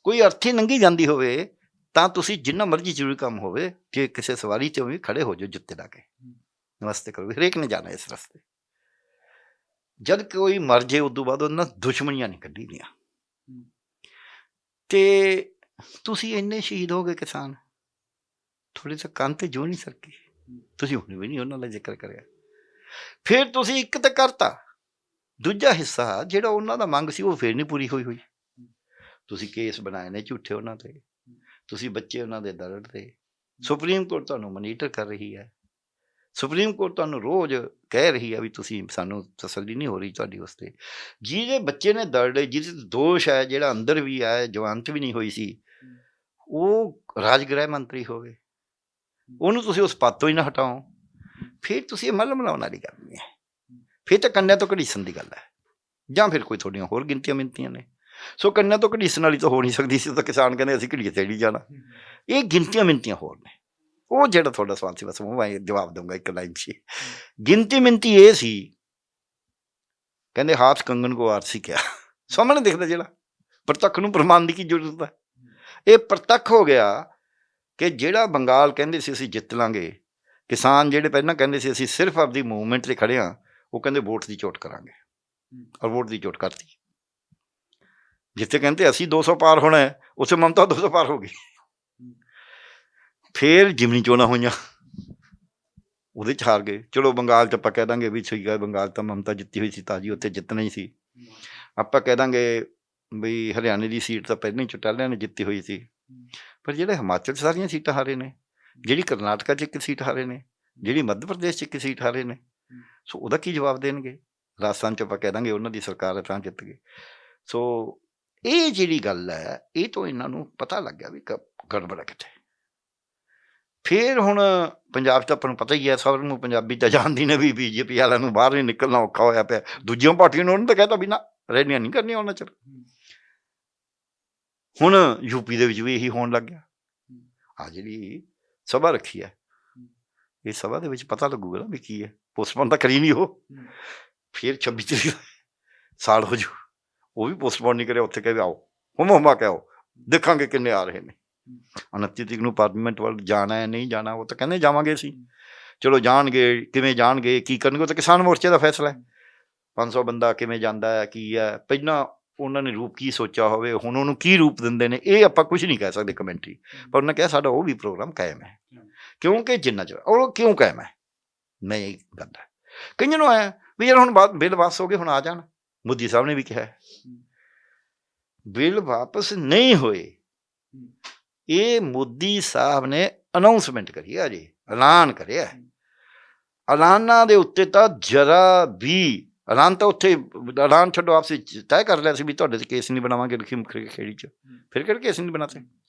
ਕੋਈ ਅਰਥੀ ਲੰਘੀ ਜਾਂਦੀ ਹੋਵੇ ਤਾਂ ਤੁਸੀਂ ਜਿੰਨਾ ਮਰਜ਼ੀ ਜ਼ਰੂਰੀ ਕੰਮ ਹੋਵੇ, ਜੇ ਕਿਸੇ ਸਵਾਰੀ 'ਚ ਵੀ ਖੜੇ ਹੋ ਜਾਓ ਜੁੱਤੇ ਲਾ ਕੇ, ਨਮਸਤੇ ਕਰੋ, ਹਰੇਕ ਨੇ ਜਾਣਾ ਇਸ ਰਸਤੇ। ਜਦ ਕੋਈ ਮਰ ਜੇ ਉਦੋਂ ਬਾਅਦ ਉਹਨਾਂ ਦੁਸ਼ਮਣੀਆਂ ਨਹੀਂ ਕੱਢੀ ਦੀਆਂ। ਤੇ ਤੁਸੀਂ ਇੰਨੇ ਸ਼ਹੀਦ ਹੋ ਗਏ ਕਿਸਾਨ, ਥੋੜ੍ਹੀ ਤਾਂ ਕੰਨ ਤੇ ਜੋ ਨਹੀਂ ਸਰਕੀ, ਤੁਸੀਂ ਹੁਣ ਵੀ ਨਹੀਂ ਉਹਨਾਂ ਦਾ ਜ਼ਿਕਰ ਕਰਿਆ। ਫਿਰ ਤੁਸੀਂ ਇੱਕ ਤਾਂ ਕਰਤਾ, ਦੂਜਾ ਹਿੱਸਾ ਜਿਹੜਾ ਉਹਨਾਂ ਦਾ ਮੰਗ ਸੀ ਉਹ ਫਿਰ ਨਹੀਂ ਪੂਰੀ ਹੋਈ। ਤੁਸੀਂ ਕੇਸ ਬਣਾਏ ਨੇ ਝੂਠੇ ਉਹਨਾਂ 'ਤੇ, ਤੁਸੀਂ ਬੱਚੇ ਉਹਨਾਂ ਦੇ ਦਰਦ 'ਤੇ। ਸੁਪਰੀਮ ਕੋਰਟ ਤੁਹਾਨੂੰ ਮਨੀਟਰ ਕਰ ਰਹੀ ਹੈ, ਸੁਪਰੀਮ ਕੋਰਟ ਤੁਹਾਨੂੰ ਰੋਜ਼ ਕਹਿ ਰਹੀ ਹੈ ਵੀ ਤੁਸੀਂ, ਸਾਨੂੰ ਤਸੱਲੀ ਨਹੀਂ ਹੋ ਰਹੀ ਤੁਹਾਡੀ ਉਸ 'ਤੇ। ਜਿਹਦੇ ਬੱਚੇ ਨੇ ਦਰਦ, ਜਿਹਦੇ ਦੋਸ਼ ਹੈ, ਜਿਹੜਾ ਅੰਦਰ ਵੀ ਹੈ, ਜਵਾਨਤ ਵੀ ਨਹੀਂ ਹੋਈ ਸੀ, ਉਹ ਰਾਜ ਗ੍ਰਹਿ ਮੰਤਰੀ ਹੋਵੇ, ਉਹਨੂੰ ਤੁਸੀਂ ਉਸ ਪਦ ਤੋਂ ਹੀ ਨਾ ਹਟਾਓ, ਫਿਰ ਤੁਸੀਂ ਇਹ ਮੱਲ ਮਲਾਉਣ ਵਾਲੀ ਗੱਲ ਨਹੀਂ ਹੈ। ਫਿਰ ਤਾਂ ਕੰਨਿਆਂ ਤੋਂ ਘੜੀਸਣ ਦੀ ਗੱਲ ਹੈ, ਜਾਂ ਫਿਰ ਕੋਈ ਤੁਹਾਡੀਆਂ ਹੋਰ ਗਿਣਤੀਆਂ ਮਿੰਤੀਆਂ ਨੇ। ਸੋ ਕੰਨਿਆਂ ਤੋਂ ਘੜੀਸਣ ਵਾਲੀ ਤਾਂ ਹੋ ਨਹੀਂ ਸਕਦੀ ਸੀ, ਤਾਂ ਕਿਸਾਨ ਕਹਿੰਦੇ ਅਸੀਂ ਘੜੀਏ ਤੇ ਨਹੀਂ ਜਾਣਾ। ਇਹ ਗਿਣਤੀਆਂ ਮਿੰਤੀਆਂ ਹੋਰ ਨੇ। ਉਹ ਜਿਹੜਾ ਤੁਹਾਡਾ ਸਵਾਲ ਸੀ, ਬਸ ਮੈਂ ਜਵਾਬ ਦਊਂਗਾ ਇੱਕ ਲਾਈਨ 'ਚ। ਗਿਣਤੀ ਮਿੰਤੀ ਇਹ ਸੀ, ਕਹਿੰਦੇ ਹਾਥ ਕੰਗਣ ਕੋ ਆਰਸੀ ਕਿਹਾ, ਸਾਹਮਣੇ ਦਿਖਦਾ ਜਿਹੜਾ ਪ੍ਰਤੱਖ ਨੂੰ ਪ੍ਰਮਾਣ ਦੀ ਕੀ ਜ਼ਰੂਰਤ ਹੈ। ਇਹ ਪ੍ਰਤੱਖ ਹੋ ਗਿਆ ਕਿ ਜਿਹੜਾ ਬੰਗਾਲ ਕਹਿੰਦੇ ਸੀ ਅਸੀਂ ਜਿੱਤ ਲਾਂਗੇ, ਕਿਸਾਨ ਜਿਹੜੇ ਪਹਿਲਾਂ ਕਹਿੰਦੇ ਸੀ ਅਸੀਂ ਸਿਰਫ ਆਪਦੀ ਮੂਵਮੈਂਟ 'ਤੇ ਖੜ੍ਹੇ ਹਾਂ, ਉਹ ਕਹਿੰਦੇ ਵੋਟ ਦੀ ਚੋਟ ਕਰਾਂਗੇ, ਔਰ ਵੋਟ ਦੀ ਚੋਟ ਕਰਤੀ। ਜਿੱਥੇ ਕਹਿੰਦੇ ਅਸੀਂ 200 ਪਾਰ ਹੋਣਾ ਹੈ, ਉੱਥੇ ਮਮਤਾ 200 ਪਾਰ ਹੋ ਗਈ। ਫਿਰ ਜਿਮਨੀ ਚੋਣਾਂ ਹੋਈਆਂ, ਉਹਦੇ 'ਚ ਹਾਰ ਗਏ। ਚਲੋ ਬੰਗਾਲ 'ਚ ਆਪਾਂ ਕਹਿ ਦਾਂਗੇ ਵੀ ਠੀਕ ਹੈ, ਬੰਗਾਲ ਤਾਂ ਮਮਤਾ ਜਿੱਤੀ ਹੋਈ ਸੀ, ਤਾਜੀ ਉੱਥੇ ਜਿੱਤਣਾ ਹੀ ਸੀ। ਆਪਾਂ ਕਹਿ ਦਾਂਗੇ ਵੀ ਹਰਿਆਣੇ ਦੀ ਸੀਟ ਤਾਂ ਪਹਿਲਾਂ ਹੀ ਚੁਟਾਲਿਆਂ ਨੇ ਜਿੱਤੀ ਹੋਈ ਸੀ। ਪਰ ਜਿਹੜੇ ਹਿਮਾਚਲ 'ਚ ਸਾਰੀਆਂ ਸੀਟਾਂ ਹਾਰੇ ਨੇ, ਜਿਹੜੀ ਕਰਨਾਟਕਾ 'ਚ ਇੱਕ ਸੀਟ ਹਾਰੇ ਨੇ, ਜਿਹੜੀ ਮੱਧ ਪ੍ਰਦੇਸ਼ 'ਚ ਇੱਕ ਸੀਟ ਹਾਰੇ ਨੇ, ਸੋ ਉਹਦਾ ਕੀ ਜਵਾਬ ਦੇਣਗੇ? ਰਾਜਸਥਾਨ 'ਚ ਆਪਾਂ ਕਹਿ ਦਾਂਗੇ ਉਹਨਾਂ ਦੀ ਸਰਕਾਰ ਹੈ ਤਾਂ ਜਿੱਤ ਗਈ। ਸੋ ਇਹ ਜਿਹੜੀ ਗੱਲ ਹੈ, ਇਹ ਤੋਂ ਇਹਨਾਂ ਨੂੰ ਪਤਾ ਲੱਗ ਗਿਆ ਵੀ ਗੜਬੜ ਹੈ ਕਿਤੇ। ਫਿਰ ਹੁਣ ਪੰਜਾਬ 'ਚ ਆਪਾਂ ਨੂੰ ਪਤਾ ਹੀ ਹੈ, ਸਭ ਨੂੰ ਪੰਜਾਬੀ ਤਾਂ ਜਾਣਦੀ ਨੇ ਵੀ BJP ਵਾਲਿਆਂ ਨੂੰ ਬਾਹਰ ਨਹੀਂ ਨਿਕਲਣਾ ਔਖਾ ਹੋਇਆ ਪਿਆ। ਦੂਜੀਆਂ ਪਾਰਟੀਆਂ ਨੂੰ ਉਹਨਾਂ ਤਾਂ ਕਹਿਤਾ ਵੀ ਨਾ ਰੈਲੀਆਂ ਨਹੀਂ ਕਰਨੀਆਂ ਉਹਨਾਂ 'ਚ। ਹੁਣ ਯੂਪੀ ਦੇ ਵਿੱਚ ਵੀ ਇਹੀ ਹੋਣ ਲੱਗ ਗਿਆ। ਆਹ ਜਿਹੜੀ ਸਭਾ ਰੱਖੀ ਹੈ, ਇਹ ਸਭਾ ਦੇ ਵਿੱਚ ਪਤਾ ਲੱਗੂਗਾ ਨਾ ਵੀ ਕੀ ਹੈ। ਪੋਸਟਪੋਨ ਤਾਂ ਕਰੀ ਨਹੀਂ ਉਹ, ਫਿਰ 26 ਤਰੀਕ ਸਾਲ ਹੋ ਜੂ, ਉਹ ਵੀ ਪੋਸਟਪੋਨ ਨਹੀਂ ਕਰਿਆ। ਉੱਥੇ ਕਹਿੰਦੇ ਆਓ ਹੁਮਾ ਕੇ ਆਓ, ਦੇਖਾਂਗੇ ਕਿੰਨੇ ਆ ਰਹੇ ਨੇ। 29 ਤਰੀਕ ਨੂੰ ਪਾਰਲੀਮੈਂਟ ਵੱਲ ਜਾਣਾ ਹੈ, ਨਹੀਂ ਜਾਣਾ, ਉਹ ਤਾਂ ਕਹਿੰਦੇ ਜਾਵਾਂਗੇ ਅਸੀਂ। ਚਲੋ ਜਾਣਗੇ, ਕਿਵੇਂ ਜਾਣਗੇ, ਕੀ ਕਰਨਗੇ, ਉਹ ਤਾਂ ਕਿਸਾਨ ਮੋਰਚੇ ਦਾ ਫੈਸਲਾ ਹੈ। 500 ਬੰਦਾ ਕਿਵੇਂ ਜਾਂਦਾ ਹੈ, ਕੀ ਹੈ, ਪਹਿਲਾਂ ਉਹਨਾਂ ਨੇ ਰੂਪ ਕੀ ਸੋਚਿਆ ਹੋਵੇ, ਹੁਣ ਉਹਨੂੰ ਕੀ ਰੂਪ ਦਿੰਦੇ ਨੇ, ਇਹ ਆਪਾਂ ਕੁਝ ਨਹੀਂ ਕਹਿ ਸਕਦੇ ਕਮੈਂਟਰੀ। ਪਰ ਉਹਨਾਂ ਕਿਹਾ ਸਾਡਾ ਉਹ ਵੀ ਪ੍ਰੋਗਰਾਮ ਕਾਇਮ ਹੈ, ਕਿਉਂਕਿ ਜਿੰਨਾ ਚਿਰ ਉਹ ਕਿਉਂ ਕਾਇਮ ਹੈ, ਮੈਂ ਇਹ ਗੱਲ ਹੈ। ਕਈਆਂ ਨੂੰ ਆਇਆ ਵੀ ਯਾਰ ਹੁਣ ਬਿੱਲ ਵਾਪਸ ਹੋ ਗਏ, ਹੁਣ ਆ ਜਾਣ। ਮੋਦੀ ਸਾਹਿਬ ਨੇ ਵੀ ਕਿਹਾ ਬਿੱਲ ਵਾਪਸ ਨਹੀਂ ਹੋਏ। ਇਹ ਮੋਦੀ ਸਾਹਿਬ ਨੇ ਅਨਾਊਂਸਮੈਂਟ ਕਰੀ ਹੈ, ਅਜੇ ਐਲਾਨ ਕਰਿਆ। ਐਲਾਨਾਂ ਦੇ ਉੱਤੇ ਤਾਂ ਜਰਾ ਵੀ, ਐਲਾਨ ਤਾਂ ਉੱਥੇ ਐਲਾਨ ਛੱਡੋ, ਆਪਸੇ ਤੈਅ ਕਰ ਲਿਆ ਸੀ ਵੀ ਤੁਹਾਡੇ 'ਤੇ ਕੇਸ ਨਹੀਂ ਬਣਾਵਾਂਗੇ ਲਖੀਮਪੁਰ ਖੇੜੀ 'ਚ। ਫਿਰ ਕਿਹੜੇ ਕੇਸ ਨਹੀਂ ਬਣਾਤੇ?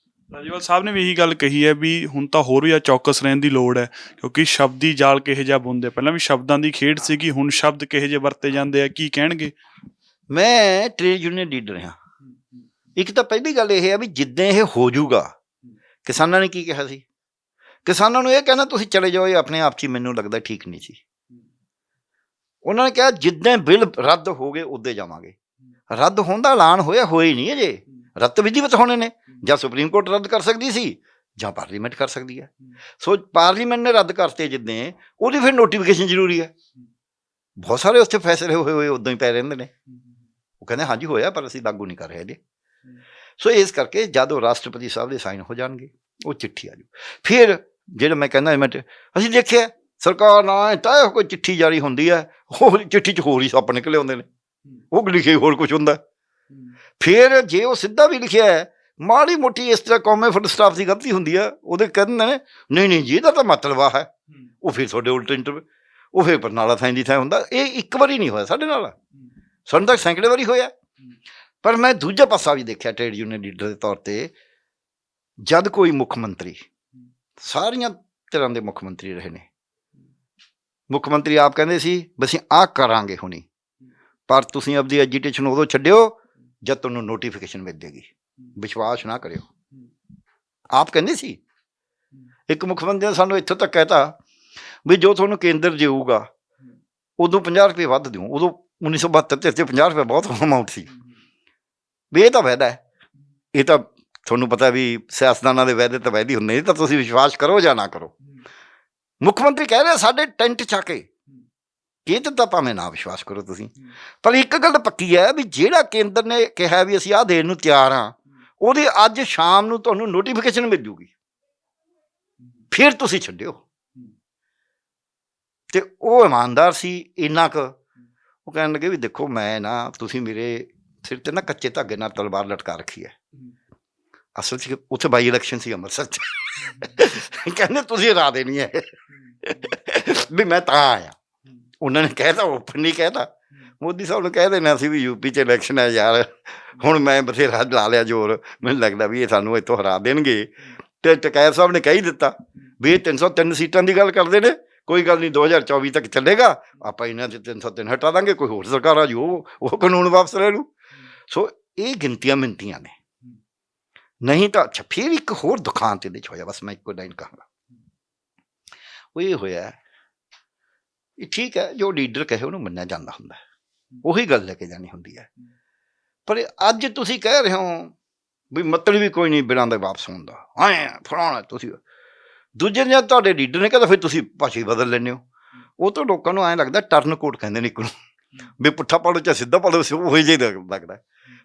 ਰਾਜੇਵਾਲ ਸਾਹਿਬ ਨੇ ਵੀ ਇਹੀ ਗੱਲ ਕਹੀ ਹੈ ਵੀ ਹੁਣ ਤਾਂ ਹੋਰ ਵੀ ਚੌਕਸ ਰਹਿਣ ਦੀ ਲੋੜ ਹੈ, ਕਿਉਂਕਿ ਸ਼ਬਦੀ ਜਾਲ ਕਿਹੋ ਜਿਹਾ ਬੁਣਦੇ, ਪਹਿਲਾਂ ਵੀ ਸ਼ਬਦਾਂ ਦੀ ਖੇਡ ਸੀਗੀ, ਹੁਣ ਸ਼ਬਦ ਕਿਹੋ ਜਿਹੇ ਵਰਤੇ ਜਾਂਦੇ ਆ, ਕੀ ਕਹਿਣਗੇ? ਮੈਂ ਟ੍ਰੇਡ ਯੂਨੀਅਨ ਲੀਡਰ ਹਾਂ। ਇੱਕ ਤਾਂ ਪਹਿਲੀ ਗੱਲ ਇਹ ਹੈ ਵੀ ਜਿੱਦਾਂ ਇਹ ਹੋ ਜੂਗਾ, ਕਿਸਾਨਾਂ ਨੇ ਕੀ ਕਿਹਾ ਸੀ? ਕਿਸਾਨਾਂ ਨੂੰ ਇਹ ਕਹਿਣਾ ਤੁਸੀਂ ਚਲੇ ਜਾਓ, ਇਹ ਆਪਣੇ ਆਪ 'ਚ ਹੀ ਮੈਨੂੰ ਲੱਗਦਾ ਠੀਕ ਨਹੀਂ ਸੀ। ਉਹਨਾਂ ਨੇ ਕਿਹਾ ਜਿੱਦਾਂ ਬਿੱਲ ਰੱਦ ਹੋ ਗਏ ਉੱਦਾਂ ਜਾਵਾਂਗੇ। ਰੱਦ ਹੋਣ ਦਾ ਐਲਾਨ ਹੋਇਆ ਹੀ ਨਹੀਂ ਅਜੇ, ਰੱਦ ਵਿਧੀਵਤ ਹੋਣੇ ਨੇ। ਜਾਂ ਸੁਪਰੀਮ ਕੋਰਟ ਰੱਦ ਕਰ ਸਕਦੀ ਸੀ, ਜਾਂ ਪਾਰਲੀਮੈਂਟ ਕਰ ਸਕਦੀ ਹੈ। ਸੋ ਪਾਰਲੀਮੈਂਟ ਨੇ ਰੱਦ ਕਰਤੇ ਜਿੱਦਾਂ, ਉਹਦੀ ਫਿਰ ਨੋਟੀਫਿਕੇਸ਼ਨ ਜ਼ਰੂਰੀ ਹੈ। ਬਹੁਤ ਸਾਰੇ ਉੱਥੇ ਫੈਸਲੇ ਹੋਏ ਉੱਦਾਂ ਹੀ ਪੈ ਰਹਿੰਦੇ ਨੇ। ਉਹ ਕਹਿੰਦੇ ਹਾਂਜੀ ਹੋਇਆ, ਪਰ ਅਸੀਂ ਲਾਗੂ ਨਹੀਂ ਕਰ ਰਹੇ ਅਜੇ। ਸੋ ਇਸ ਕਰਕੇ ਜਦ ਉਹ ਰਾਸ਼ਟਰਪਤੀ ਸਾਹਿਬ ਦੇ ਸਾਈਨ ਹੋ ਜਾਣਗੇ, ਉਹ ਚਿੱਠੀ ਆ ਜੂ, ਫਿਰ ਜਿਹੜਾ ਮੈਂ ਕਹਿੰਦਾ ਮੈਂ ਅਸੀਂ ਦੇਖਿਆ ਸਰਕਾਰ ਨਾਲ ਤਾਂ ਕੋਈ ਚਿੱਠੀ ਜਾਰੀ ਹੁੰਦੀ ਹੈ, ਉਹ ਚਿੱਠੀ 'ਚ ਹੋਰ ਹੀ ਸੱਪ ਨਿਕਲੇ ਆਉਂਦੇ ਨੇ, ਉਹ ਲਿਖੇ ਹੋਰ ਕੁਛ ਹੁੰਦਾ। ਫਿਰ ਜੇ ਉਹ ਸਿੱਧਾ ਵੀ ਲਿਖਿਆ ਹੈ, ਮਾੜੀ ਮੋਟੀ ਇਸ ਤਰ੍ਹਾਂ ਕੌਮੇ ਫੁੱਲ ਸਟਾਫ ਦੀ ਗਲਤੀ ਹੁੰਦੀ ਆ, ਉਹਦੇ ਕਹਿੰਦੇ ਨੇ ਨਹੀਂ ਨਹੀਂ ਜੀ ਇਹਦਾ ਤਾਂ ਮਤਲਬ ਆ ਹੈ, ਉਹ ਫਿਰ ਤੁਹਾਡੇ ਉਲਟ ਇੰਟਰ ਉਹ ਫਿਰ ਬਰਨਾਲਾ ਥਾਂ ਦੀ ਥਾਂ ਹੁੰਦਾ। ਇਹ ਇੱਕ ਵਾਰੀ ਨਹੀਂ ਹੋਇਆ ਸਾਡੇ ਨਾਲ, ਸਾਨੂੰ ਤਾਂ ਸੈਂਕੜੇ ਵਾਰੀ ਹੋਇਆ। ਪਰ ਮੈਂ ਦੂਜਾ ਪਾਸਾ ਵੀ ਦੇਖਿਆ ਟ੍ਰੇਡ ਯੂਨੀਅਨ ਲੀਡਰ ਦੇ ਤੌਰ 'ਤੇ, ਜਦ ਕੋਈ ਮੁੱਖ ਮੰਤਰੀ, ਸਾਰੀਆਂ ਤਰ੍ਹਾਂ ਦੇ ਮੁੱਖ ਮੰਤਰੀ ਰਹੇ ਨੇ, ਮੁੱਖ ਮੰਤਰੀ ਆਪ ਕਹਿੰਦੇ ਸੀ ਵੀ ਅਸੀਂ ਆਹ ਕਰਾਂਗੇ ਹੁਣੀ, ਪਰ ਤੁਸੀਂ ਆਪਦੀ ਐਜੀਟੇਸ਼ਨ ਉਦੋਂ ਛੱਡਿਓ ਜਦ ਤੁਹਾਨੂੰ ਨੋਟੀਫਿਕੇਸ਼ਨ ਮਿਲ ਜਾਏਗੀ, ਵਿਸ਼ਵਾਸ ਨਾ ਕਰਿਓ। ਆਪ ਕਹਿੰਦੇ ਸੀ। ਇੱਕ ਮੁੱਖ ਮੰਤਰੀ ਨੇ ਸਾਨੂੰ ਇੱਥੋਂ ਤੱਕ ਕਹਿਤਾ ਵੀ ਜੋ ਤੁਹਾਨੂੰ ਕੇਂਦਰ ਦੇਊਗਾ ਉਦੋਂ 50 ਰੁਪਏ ਵੱਧ ਦਿਓ। ਉਦੋਂ 1972 'ਚ 50 ਰੁਪਏ ਬਹੁਤ ਅਮਾਊਂਟ ਸੀ। ਵੀ ਇਹ ਤਾਂ ਵਾਅਦਾ ਹੈ, ਇਹ ਤਾਂ ਤੁਹਾਨੂੰ ਪਤਾ ਵੀ ਸਿਆਸਤਦਾਨਾਂ ਦੇ ਵਾਅਦੇ ਤਾਂ ਵਾਅਦੇ ਹੁੰਦੇ, ਤਾਂ ਤੁਸੀਂ ਵਿਸ਼ਵਾਸ ਕਰੋ ਜਾਂ ਨਾ ਕਰੋ। ਮੁੱਖ ਮੰਤਰੀ ਕਹਿ ਰਿਹਾ ਸਾਡੇ ਟੈਂਟ 'ਚ ਆ ਕੇ, ਇਹ ਤਾਂ ਭਾਵੇਂ ਨਾ ਵਿਸ਼ਵਾਸ ਕਰੋ ਤੁਸੀਂ, ਪਰ ਇੱਕ ਗੱਲ ਪੱਕੀ ਹੈ ਵੀ ਜਿਹੜਾ ਕੇਂਦਰ ਨੇ ਕਿਹਾ ਵੀ ਅਸੀਂ ਆਹ ਦੇਣ ਨੂੰ ਤਿਆਰ ਹਾਂ, ਉਹਦੇ ਅੱਜ ਸ਼ਾਮ ਨੂੰ ਤੁਹਾਨੂੰ ਨੋਟੀਫਿਕੇਸ਼ਨ ਮਿਲ ਜੂਗੀ, ਫਿਰ ਤੁਸੀਂ ਛੱਡਿਓ। ਤੇ ਉਹ ਇਮਾਨਦਾਰ ਸੀ ਇੰਨਾ ਕੁ, ਉਹ ਕਹਿਣ ਲੱਗੇ ਵੀ ਦੇਖੋ ਮੈਂ ਨਾ, ਤੁਸੀਂ ਮੇਰੇ ਸਿਰ ਤੇ ਨਾ ਕੱਚੇ ਧਾਗੇ ਨਾਲ ਤਲਵਾਰ ਲਟਕਾ ਰੱਖੀ ਹੈ। ਅਸਲ 'ਚ ਉੱਥੇ ਬਾਈ ਇਲੈਕਸ਼ਨ ਸੀ ਅੰਮ੍ਰਿਤਸਰ 'ਚ, ਕਹਿੰਦੇ ਤੁਸੀਂ ਹਰਾ ਦੇਣੀ ਹੈ ਵੀ ਮੈਂ ਤਾਂ ਆਇਆ। ਉਹਨਾਂ ਨੇ ਕਹਿਤਾ, ਓਪਨ ਨਹੀਂ ਕਹਿਤਾ। ਮੋਦੀ ਸਾਹਿਬ ਨੂੰ ਕਹਿ ਦੇਣਾ ਸੀ ਵੀ ਯੂਪੀ 'ਚ ਇਲੈਕਸ਼ਨ ਹੈ ਯਾਰ, ਹੁਣ ਮੈਂ ਬਥੇਰਾ ਲਾ ਲਿਆ ਜ਼ੋਰ, ਮੈਨੂੰ ਲੱਗਦਾ ਵੀ ਇਹ ਸਾਨੂੰ ਇੱਥੋਂ ਹਰਾ ਦੇਣਗੇ। ਤੇ ਟਕੈਤ ਸਾਹਿਬ ਨੇ ਕਹਿ ਹੀ ਦਿੱਤਾ ਵੀ ਇਹ 303 ਸੀਟਾਂ ਦੀ ਗੱਲ ਕਰਦੇ ਨੇ, ਕੋਈ ਗੱਲ ਨਹੀਂ 2024 ਤੱਕ ਚੱਲੇਗਾ, ਆਪਾਂ ਇਹਨਾਂ 'ਚ 303 ਹਟਾ ਦਾਂਗੇ, ਕੋਈ ਹੋਰ ਸਰਕਾਰ ਆ ਜੂ ਉਹ ਕਾਨੂੰਨ ਵਾਪਸ ਲੈ ਲੂ। ਸੋ ਇਹ ਗਿਣਤੀਆਂ ਮਿਣਤੀਆਂ ਨੇ, ਨਹੀਂ ਤਾਂ ਅੱਛਾ। ਫਿਰ ਇੱਕ ਹੋਰ ਦੁਖਾਂਤ ਇਹਦੇ 'ਚ ਹੋਇਆ, ਬਸ ਮੈਂ ਇੱਕੋ ਲਾਈਨ ਕਹਾਂਗਾ, ਉਹ ਇਹ ਹੋਇਆ, ਇਹ ਠੀਕ ਹੈ ਜੋ ਲੀਡਰ ਕਹੇ ਉਹਨੂੰ ਮੰਨਿਆ ਜਾਂਦਾ ਹੁੰਦਾ, ਉਹੀ ਗੱਲ ਲੈ ਕੇ ਜਾਣੀ ਹੁੰਦੀ ਹੈ। ਪਰ ਅੱਜ ਤੁਸੀਂ ਕਹਿ ਰਹੇ ਹੋ ਵੀ ਮਤਲਬ ਵੀ ਕੋਈ ਨਹੀਂ ਬਿਨਾਂ ਦੇ ਵਾਪਸ ਹੋਣ ਦਾ, ਐਂ ਫਲਾਣਾ ਤੁਸੀਂ, ਦੂਜੇ ਦਿਨ ਤੁਹਾਡੇ ਲੀਡਰ ਨੇ ਕਹਿੰਦਾ ਫਿਰ ਤੁਸੀਂ ਭਾਸ਼ਾ ਹੀ ਬਦਲ ਲੈਂਦੇ ਹੋ। ਉਹ ਤਾਂ ਲੋਕਾਂ ਨੂੰ ਐਂ ਲੱਗਦਾ ਟਰਨ ਕੋਟ ਕਹਿੰਦੇ ਨੇ ਇੱਕ ਨੂੰ, ਵੀ ਪੁੱਠਾ ਪੜੋ ਚਾਹੇ ਸਿੱਧਾ ਪੜੋ, ਉਹੀ ਜਿਹਾ ਲੱਗਦਾ।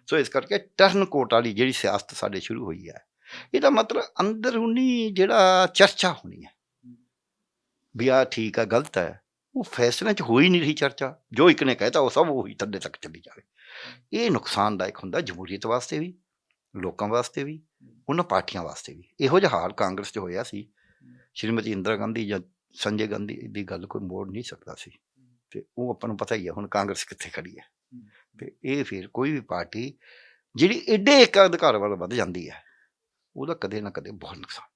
ਸੋ ਇਸ ਕਰਕੇ ਟਰਨ ਕੋਟ ਵਾਲੀ ਜਿਹੜੀ ਸਿਆਸਤ ਸਾਡੇ ਸ਼ੁਰੂ ਹੋਈ ਹੈ, ਇਹਦਾ ਮਤਲਬ ਅੰਦਰੂਨੀ ਜਿਹੜਾ ਚਰਚਾ ਹੋਣੀ ਹੈ ਵੀ ਆਹ ਠੀਕ ਆ ਗਲਤ ਹੈ, ਉਹ ਫੈਸਲਿਆਂ 'ਚ ਹੋ ਹੀ ਨਹੀਂ ਰਹੀ ਚਰਚਾ। ਜੋ ਇੱਕ ਨੇ ਕਹਿਤਾ ਉਹ ਸਭ ਉਹੀ ਥੱਲੇ ਤੱਕ ਚੱਲੀ ਜਾਵੇ। ਇਹ ਨੁਕਸਾਨਦਾਇਕ ਹੁੰਦਾ ਜਮਹੂਰੀਅਤ ਵਾਸਤੇ ਵੀ, ਲੋਕਾਂ ਵਾਸਤੇ ਵੀ, ਉਹਨਾਂ ਪਾਰਟੀਆਂ ਵਾਸਤੇ ਵੀ। ਇਹੋ ਜਿਹਾ ਹਾਲ ਕਾਂਗਰਸ 'ਚ ਹੋਇਆ ਸੀ। ਸ਼੍ਰੀਮਤੀ ਇੰਦਰਾ ਗਾਂਧੀ ਜਾਂ ਸੰਜੇ ਗਾਂਧੀ ਦੀ ਗੱਲ ਕੋਈ ਮੋੜ ਨਹੀਂ ਸਕਦਾ ਸੀ, ਅਤੇ ਉਹ ਆਪਾਂ ਨੂੰ ਪਤਾ ਹੀ ਹੈ ਹੁਣ ਕਾਂਗਰਸ ਕਿੱਥੇ ਖੜੀ ਹੈ। ਅਤੇ ਇਹ ਫਿਰ ਕੋਈ ਵੀ ਪਾਰਟੀ ਜਿਹੜੀ ਐਡੇ ਇੱਕ ਅਧਿਕਾਰ ਵੱਲ ਵੱਧ ਜਾਂਦੀ ਹੈ, ਉਹਦਾ ਕਦੇ ਨਾ ਕਦੇ ਬਹੁਤ ਨੁਕਸਾਨ।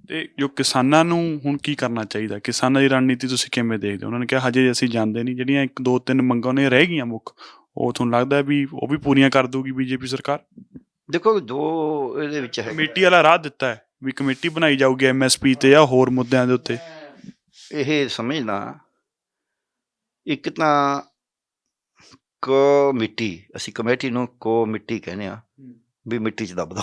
ਤੇ ਜੋ ਕਿਸਾਨਾਂ ਨੂੰ ਹੁਣ ਕੀ ਕਰਨਾ ਚਾਹੀਦਾ, ਕਿਸਾਨਾਂ ਦੀ ਰਣਨੀਤੀ ਤੁਸੀਂ ਕਿਵੇਂ ਦੇਖਦੇ ਹੋ? ਉਹਨਾਂ ਨੇ ਕਿਹਾ ਹਜੇ ਅਸੀਂ ਜਾਂਦੇ ਨਹੀਂ, ਜਿਹੜੀਆਂ 1-2-3 ਮੰਗਾਂ ਨੇ ਰਹਿ ਗਈਆਂ ਮੁੱਖ, ਉਹ ਤੁਹਾਨੂੰ ਲੱਗਦਾ ਵੀ ਉਹ ਵੀ ਪੂਰੀਆਂ ਕਰ ਦੂਗੀ ਬੀਜੇਪੀ ਸਰਕਾਰ? ਦੇਖੋ ਜੋ ਇਹਦੇ ਵਿੱਚ ਹੈ, ਕਮੇਟੀ ਵਾਲਾ ਰਾਹ ਦਿੱਤਾ ਹੈ ਵੀ ਕਮੇਟੀ ਬਣਾਈ ਜਾਊਗੀ MSP ਤੇ ਜਾਂ ਹੋਰ ਮੁੱਦਿਆਂ ਦੇ ਉੱਤੇ। ਇਹ ਸਮਝਣਾ, ਇੱਕ ਤਾਂ ਕਮੇਟੀ, ਅਸੀਂ ਕਮੇਟੀ ਨੂੰ ਮਿੱਟੀ ਕਹਿੰਦੇ ਹਾਂ ਵੀ ਮਿੱਟੀ 'ਚ ਦੱਬਦਾ,